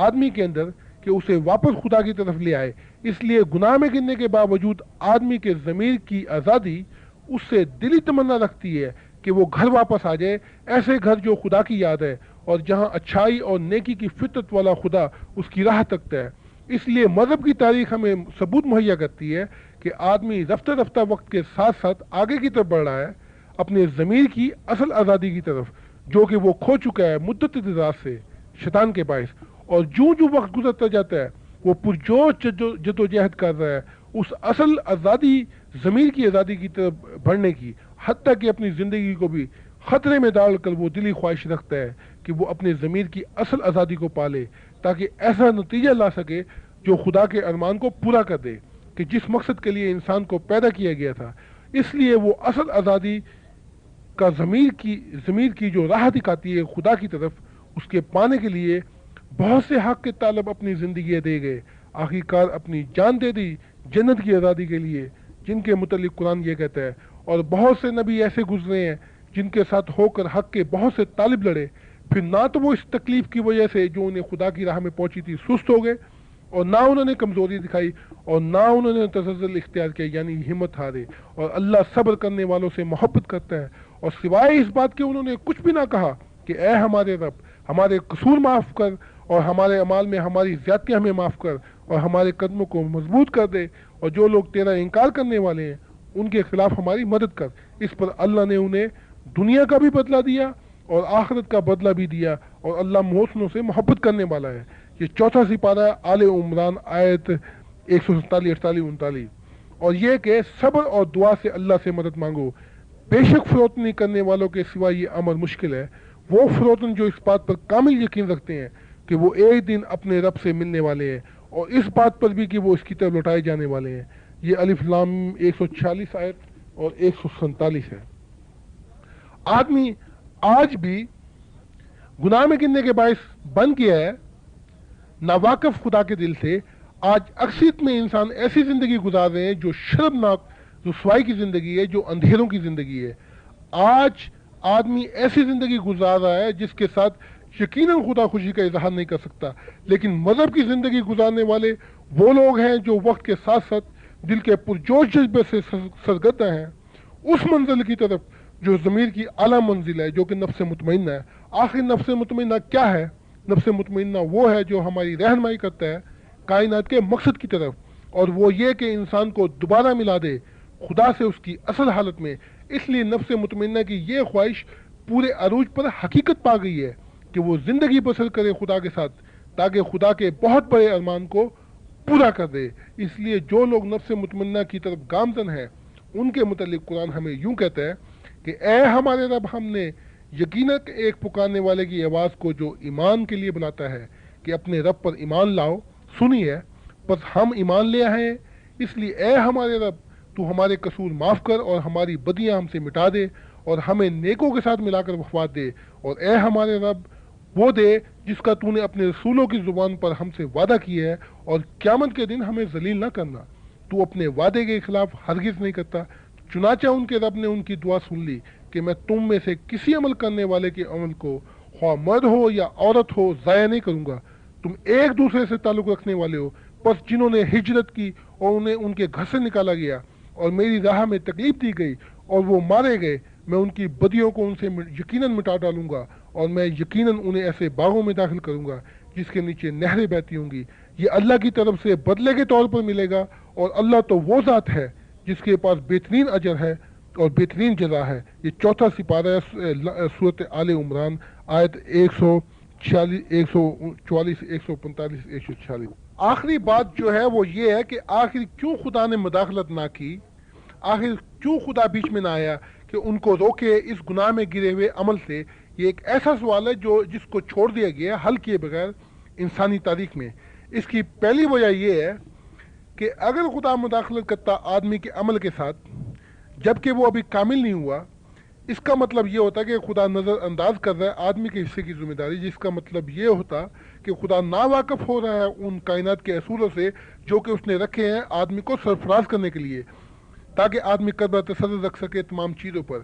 آدمی کے اندر کہ اسے واپس خدا کی طرف لے آئے۔ اس لیے گناہ میں گرنے کے باوجود آدمی کے ضمیر کی آزادی اس سے دلی تمنا رکھتی ہے کہ وہ گھر واپس آ جائے، ایسے گھر جو خدا کی یاد ہے اور جہاں اچھائی اور نیکی کی فطرت والا خدا اس کی راہ تکتا ہے۔ اس لیے مذہب کی تاریخ ہمیں ثبوت مہیا کرتی ہے کہ آدمی رفتہ رفتہ وقت کے ساتھ ساتھ آگے کی طرف بڑھ رہا ہے اپنے ضمیر کی اصل آزادی کی طرف، جو کہ وہ کھو چکا ہے مدت دراز سے شیطان کے باعث۔ اور جو وقت گزرتا جاتا ہے وہ پرجوش جدوجہد کر رہا ہے اس اصل آزادی، ضمیر کی آزادی کی طرف بڑھنے کی، حتیٰ کہ اپنی زندگی کو بھی خطرے میں ڈال کر وہ دلی خواہش رکھتا ہے کہ وہ اپنے ضمیر کی اصل آزادی کو پالے، تاکہ ایسا نتیجہ لا سکے جو خدا کے ارمان کو پورا کر دے۔ کہ جس مقصد کے لیے انسان کو پیدا کیا گیا تھا، اس لیے وہ اصل آزادی کا ضمیر کی جو راہ دکھاتی ہے خدا کی طرف، اس کے پانے کے لیے بہت سے حق کے طالب اپنی زندگیاں دے گئے، آخرکار اپنی جان دے دی جنت کی آزادی کے لیے، جن کے متعلق قرآن یہ کہتا ہے۔ اور بہت سے نبی ایسے گزرے ہیں جن کے ساتھ ہو کر حق کے بہت سے طالب لڑے، پھر نہ تو وہ اس تکلیف کی وجہ سے جو انہیں خدا کی راہ میں پہنچی تھی سست ہو گئے، اور نہ انہوں نے کمزوری دکھائی، اور نہ انہوں نے تزلزل اختیار کیا یعنی ہمت ہارے۔ اور اللہ صبر کرنے والوں سے محبت کرتا ہے، اور سوائے اس بات کے انہوں نے کچھ بھی نہ کہا کہ اے ہمارے رب، ہمارے قصور معاف کر، اور ہمارے اعمال میں ہماری زیادتیاں ہمیں معاف کر، اور ہمارے قدموں کو مضبوط کر دے، اور جو لوگ تیرا انکار کرنے والے ہیں ان کے خلاف ہماری مدد کر۔ اس پر اللہ نے انہیں دنیا کا بھی بدلہ دیا اور آخرت کا بدلہ بھی دیا، اور اللہ محسنوں سے محبت کرنے والا ہے۔ یہ چوتھا سپارہ آل عمران آیت 147، 48، 39۔ اور یہ کہ صبر اور دعا سے اللہ سے مدد مانگو، بے شک فروتنی کرنے والوں کے سوا یہ امر مشکل ہے، وہ فروتن جو اس بات پر کامل یقین رکھتے ہیں کہ وہ ایک دن اپنے رب سے ملنے والے ہیں، اور اس بات پر بھی کہ وہ اس کی طرف لوٹائے جانے والے ہیں۔ یہ الف لام 146 آیت اور 147 ہے۔ آدمی آج بھی گناہ میں گرنے کے باعث بن گیا ہے ناواقف خدا کے دل سے۔ آج اکثریت میں انسان ایسی زندگی گزار رہے ہیں جو شرمناک رسوائی کی زندگی ہے، جو اندھیروں کی زندگی ہے۔ آج آدمی ایسی زندگی گزار رہا ہے جس کے ساتھ یقیناً خدا خوشی کا اظہار نہیں کر سکتا، لیکن مذہب کی زندگی گزارنے والے وہ لوگ ہیں جو وقت کے ساتھ ساتھ دل کے پرجوش جذبے سے سرگردہ ہیں اس منزل کی طرف جو ضمیر کی اعلیٰ منزل ہے، جو کہ نفس مطمئنہ ہے۔ آخر نفس مطمئنہ کیا ہے؟ نفس مطمئنہ وہ ہے جو ہماری رہنمائی کرتا ہے کائنات کے مقصد کی طرف، اور وہ یہ کہ انسان کو دوبارہ ملا دے خدا سے اس کی اصل حالت میں۔ اس لیے نفس مطمئنہ کی یہ خواہش پورے عروج پر حقیقت پا گئی ہے کہ وہ زندگی بسر کرے خدا کے ساتھ، تاکہ خدا کے بہت بڑے ارمان کو پورا کر دے۔ اس لیے جو لوگ نفس مطمئنہ کی طرف گامزن ہیں ان کے متعلق قرآن ہمیں یوں کہتا ہے کہ اے ہمارے رب، ہم نے یقیناً ایک پکارنے والے کی آواز کو جو ایمان کے لیے بلاتا ہے کہ اپنے رب پر ایمان لاؤ سنی ہے، بس ہم ایمان لے آئے ہیں۔ اس لیے اے ہمارے رب، تو ہمارے قصور معاف کر اور ہماری بدیاں ہم سے مٹا دے، اور ہمیں نیکوں کے ساتھ ملا کر وفات دے، اور اے ہمارے رب وہ دے جس کا تو نے اپنے رسولوں کی زبان پر ہم سے وعدہ کیا ہے، اور قیامت کے دن ہمیں ذلیل نہ کرنا۔ تو اپنے وعدے کے خلاف ہرگز نہیں کرتا۔ چنانچہ ان کے رب نے ان کی دعا سن لی کہ میں تم میں سے کسی عمل کرنے والے کے عمل کو، خواہ مرد ہو یا عورت ہو، ضائع نہیں کروں گا۔ تم ایک دوسرے سے تعلق رکھنے والے ہو، پس جنہوں نے ہجرت کی اور انہیں ان کے گھر سے نکالا گیا اور میری راہ میں تکلیف دی گئی اور وہ مارے گئے، میں ان کی بدیوں کو ان سے یقیناً مٹا ڈالوں گا، اور میں یقیناً انہیں ایسے باغوں میں داخل کروں گا جس کے نیچے نہریں بہتی ہوں گی۔ یہ اللہ کی طرف سے بدلے کے طور پر ملے گا، اور اللہ تو وہ ذات ہے جس کے پاس بہترین اجر ہے اور بہترین جزا ہے۔ یہ چوتھا سپارہ ہے سورۃ آل عمران آیت 146، 144، 145، 146۔ آخری بات جو ہے وہ یہ ہے کہ آخر کیوں خدا نے مداخلت نہ کی، آخر کیوں خدا بیچ میں نہ آیا کہ ان کو روکے اس گناہ میں گرے ہوئے عمل سے۔ یہ ایک ایسا سوال ہے جس کو چھوڑ دیا گیا حل کیے بغیر انسانی تاریخ میں۔ اس کی پہلی وجہ یہ ہے کہ اگر خدا مداخلت کرتا آدمی کے عمل کے ساتھ جبکہ وہ ابھی کامل نہیں ہوا، اس کا مطلب یہ ہوتا کہ خدا نظر انداز کر رہا ہے آدمی کے حصے کی ذمہ داری، جس کا مطلب یہ ہوتا کہ خدا ناواقف ہو رہا ہے ان کائنات کے اصولوں سے جو کہ اس نے رکھے ہیں آدمی کو سرفراز کرنے کے لیے، تاکہ آدمی قدر تصرف رکھ سکے تمام چیزوں پر۔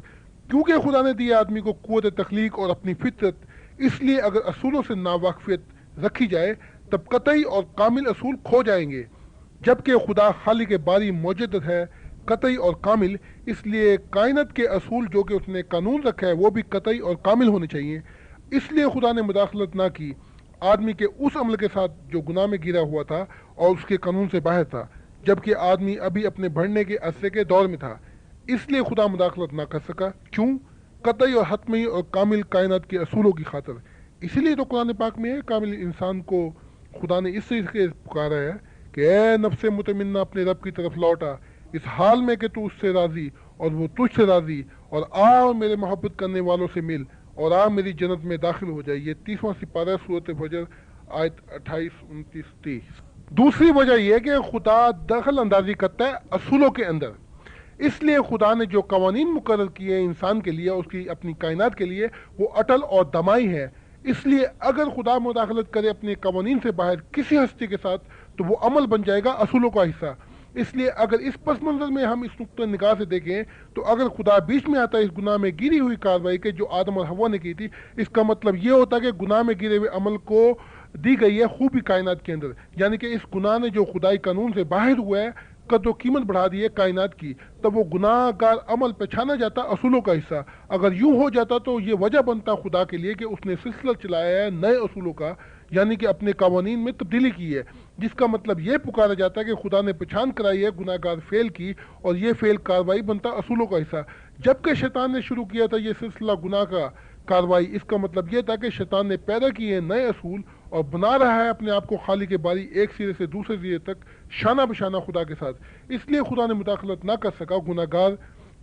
کیونکہ خدا نے دیا آدمی کو قوت تخلیق اور اپنی فطرت، اس لیے اگر اصولوں سے ناواقفیت رکھی جائے تب قطعی اور کامل اصول کھو جائیں گے، جبکہ خدا خالق باری موجود ہے، قطعی اور کامل۔ اس لیے کائنات کے اصول جو کہ اس نے قانون رکھا ہے وہ بھی قطعی اور کامل ہونے چاہیے۔ اس لیے خدا نے مداخلت نہ کی آدمی کے اس عمل کے ساتھ جو گناہ میں گرا ہوا تھا اور اس کے قانون سے باہر تھا، جبکہ آدمی ابھی اپنے بڑھنے کے عرصے کے دور میں تھا۔ اس لیے خدا مداخلت نہ کر سکا۔ کیوں؟ قطعی اور حتمی اور کامل کائنات کے اصولوں کی خاطر۔ اسی لیے تو قرآن پاک میں کامل انسان کو خدا نے اس طریقے سے پکارا ہے کہ اے نفس مطمئنہ اپنے رب کی طرف لوٹا، اس حال میں کہ تو اس سے راضی اور وہ تجھ سے راضی، اور آ اور میرے محبت کرنے والوں سے مل، اور آ میری جنت میں داخل ہو جائے۔ یہ 30واں سپارہ سورۃ فجر آیت 28، 29، 30۔ دوسری وجہ یہ کہ خدا دخل اندازی کرتا ہے اصولوں کے اندر، اس لیے خدا نے جو قوانین مقرر کیے ہیں انسان کے لیے، اس کی اپنی کائنات کے لیے، وہ اٹل اور دمائی ہے۔ اس لیے اگر خدا مداخلت کرے اپنے قوانین سے باہر کسی ہستی کے ساتھ تو وہ عمل بن جائے گا اصولوں کا حصہ۔ اس لیے اگر اس پس منظر میں ہم اس نقطۂ نگاہ سے دیکھیں تو اگر خدا بیچ میں آتا ہے اس گناہ میں گری ہوئی کارروائی کے جو آدم اور حوا نے کی تھی، اس کا مطلب یہ ہوتا ہے کہ گناہ میں گرے ہوئے عمل کو دی گئی ہے خوبی کائنات کے اندر، یعنی کہ اس گناہ نے جو خدائی قانون سے باہر ہوا ہے قدر و قیمت بڑھا دی ہے کائنات کی، تب وہ گناہ گار عمل پہچانا جاتا اصولوں کا حصہ۔ اگر یوں ہو جاتا تو یہ وجہ بنتا خدا کے لیے کہ اس نے سلسلہ چلایا ہے نئے اصولوں کا، یعنی کہ اپنے قوانین میں تبدیلی کی ہے، جس کا مطلب یہ پکارا جاتا ہے کہ خدا نے پہچان کرائی ہے گناہ گار فعل کی، اور یہ فعل کاروائی بنتا اصولوں کا حصہ۔ جبکہ شیطان نے شروع کیا تھا یہ سلسلہ گناہ کا کاروائی، اس کا مطلب یہ تھا کہ شیطان نے پیدا کیے ہیں نئے اصول اور بنا رہا ہے اپنے آپ کو خالق باری ایک سرے سے دوسرے سرے تک شانہ بشانہ خدا کے ساتھ۔ اس لیے خدا نے مداخلت نہ کر سکا گناہ گار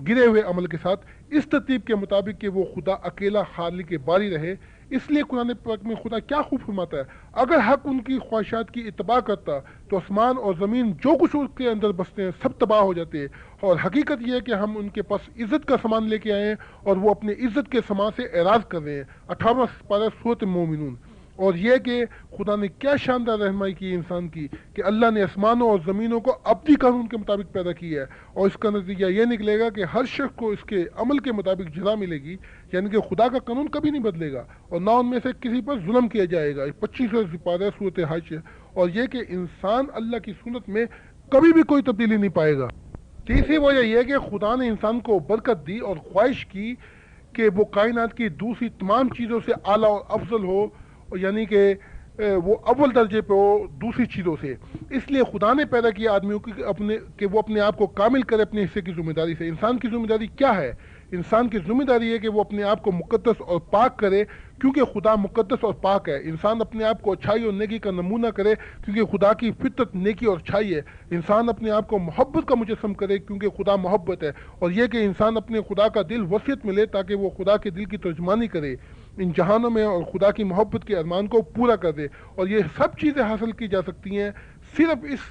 گرے ہوئے عمل کے ساتھ اس ترتیب کے مطابق کہ وہ خدا اکیلا خالق باری رہے۔ اس لیے قرآن پاک میں خدا کیا خوب فرماتا ہے، اگر حق ان کی خواہشات کی اتباع کرتا تو آسمان اور زمین جو کچھ اس کے اندر بستے ہیں سب تباہ ہو جاتے ہیں، اور حقیقت یہ ہے کہ ہم ان کے پاس عزت کا سامان لے کے آئے ہیں اور وہ اپنے عزت کے سامان سے اعراض کر رہے ہیں۔ 18واں پارہ سورۃ مومنون۔ اور یہ کہ خدا نے کیا شاندار رہنمائی کی انسان کی کہ اللہ نے آسمانوں اور زمینوں کو ابدی قانون کے مطابق پیدا کیا ہے، اور اس کا نتیجہ یہ نکلے گا کہ ہر شخص کو اس کے عمل کے مطابق جزا ملے گی، یعنی کہ خدا کا قانون کبھی نہیں بدلے گا اور نہ ان میں سے کسی پر ظلم کیا جائے گا۔ 25واں پارہ سورۃ حج۔ اور یہ کہ انسان اللہ کی سنت میں کبھی بھی کوئی تبدیلی نہیں پائے گا۔ تیسری وجہ یہ کہ خدا نے انسان کو برکت دی اور خواہش کی کہ وہ کائنات کی دوسری تمام چیزوں سے اعلیٰ اور افضل ہو، یعنی کہ وہ اول درجے پہ ہو دوسری چیزوں سے۔ اس لیے خدا نے پیدا کیا آدمیوں کہ وہ اپنے آپ کو کامل کرے اپنے حصے کی ذمہ داری سے۔ انسان کی ذمہ داری کیا ہے؟ انسان کی ذمہ داری ہے کہ وہ اپنے آپ کو مقدس اور پاک کرے کیونکہ خدا مقدس اور پاک ہے۔ انسان اپنے آپ کو اچھائی اور نیکی کا نمونہ کرے کیونکہ خدا کی فطرت نیکی اور اچھائی ہے۔ انسان اپنے آپ کو محبت کا مجسم کرے کیونکہ خدا محبت ہے، اور یہ کہ انسان اپنے خدا کا دل وسعت ملے تاکہ وہ خدا کے دل کی ترجمانی کرے ان جہانوں میں اور خدا کی محبت کے ارمان کو پورا کر دے۔ اور یہ سب چیزیں حاصل کی جا سکتی ہیں صرف اس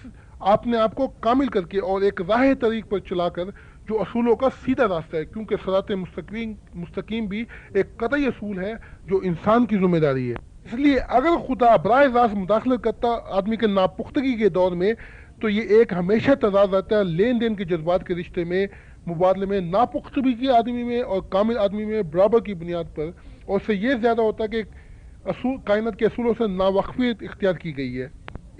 اپنے آپ کو کامل کر کے اور ایک راہ طریق پر چلا کر جو اصولوں کا سیدھا راستہ ہے، کیونکہ صراط مستقیم بھی ایک قطعی اصول ہے جو انسان کی ذمہ داری ہے۔ اس لیے اگر خدا براہ راست مداخلت کرتا آدمی کے ناپختگی کے دور میں تو یہ ایک ہمیشہ تضاد رہتا ہے لین دین کے جذبات کے رشتے میں، مبادلے میں ناپختگی کے آدمی میں اور کامل آدمی میں برابر کی بنیاد پر، اور اس سے یہ زیادہ ہوتا ہے کہ کائنات کے اصولوں سے ناواقفیت اختیار کی گئی ہے۔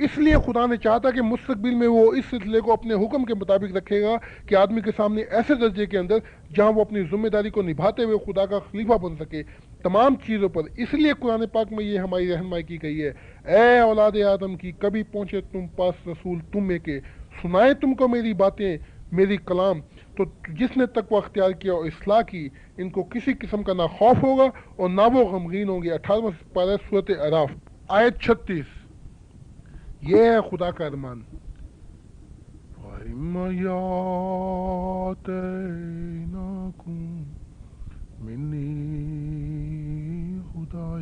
اس لیے خدا نے چاہتا کہ مستقبل میں وہ اس سلسلے کو اپنے حکم کے مطابق رکھے گا کہ آدمی کے سامنے ایسے درجے کے اندر جہاں وہ اپنی ذمہ داری کو نبھاتے ہوئے خدا کا خلیفہ بن سکے تمام چیزوں پر۔ اس لیے قرآن پاک میں یہ ہماری رہنمائی کی گئی ہے، اے اولاد آدم کی کبھی پہنچے تم پاس رسول تم میں کے سنائے تم کو میری باتیں میری کلام، تو جس نے تقوی اختیار کیا اور اصلاح کی ان کو کسی قسم کا نہ خوف ہوگا اور نہ وہ غمگین ہوں گے۔ 18واں پارہ سورۃ اعراف آیت 36۔ یہ ہے خدا کا ارمان۔ وَإِمَّا يَأْتِيَنَّكُم مِّنِّي هُدًى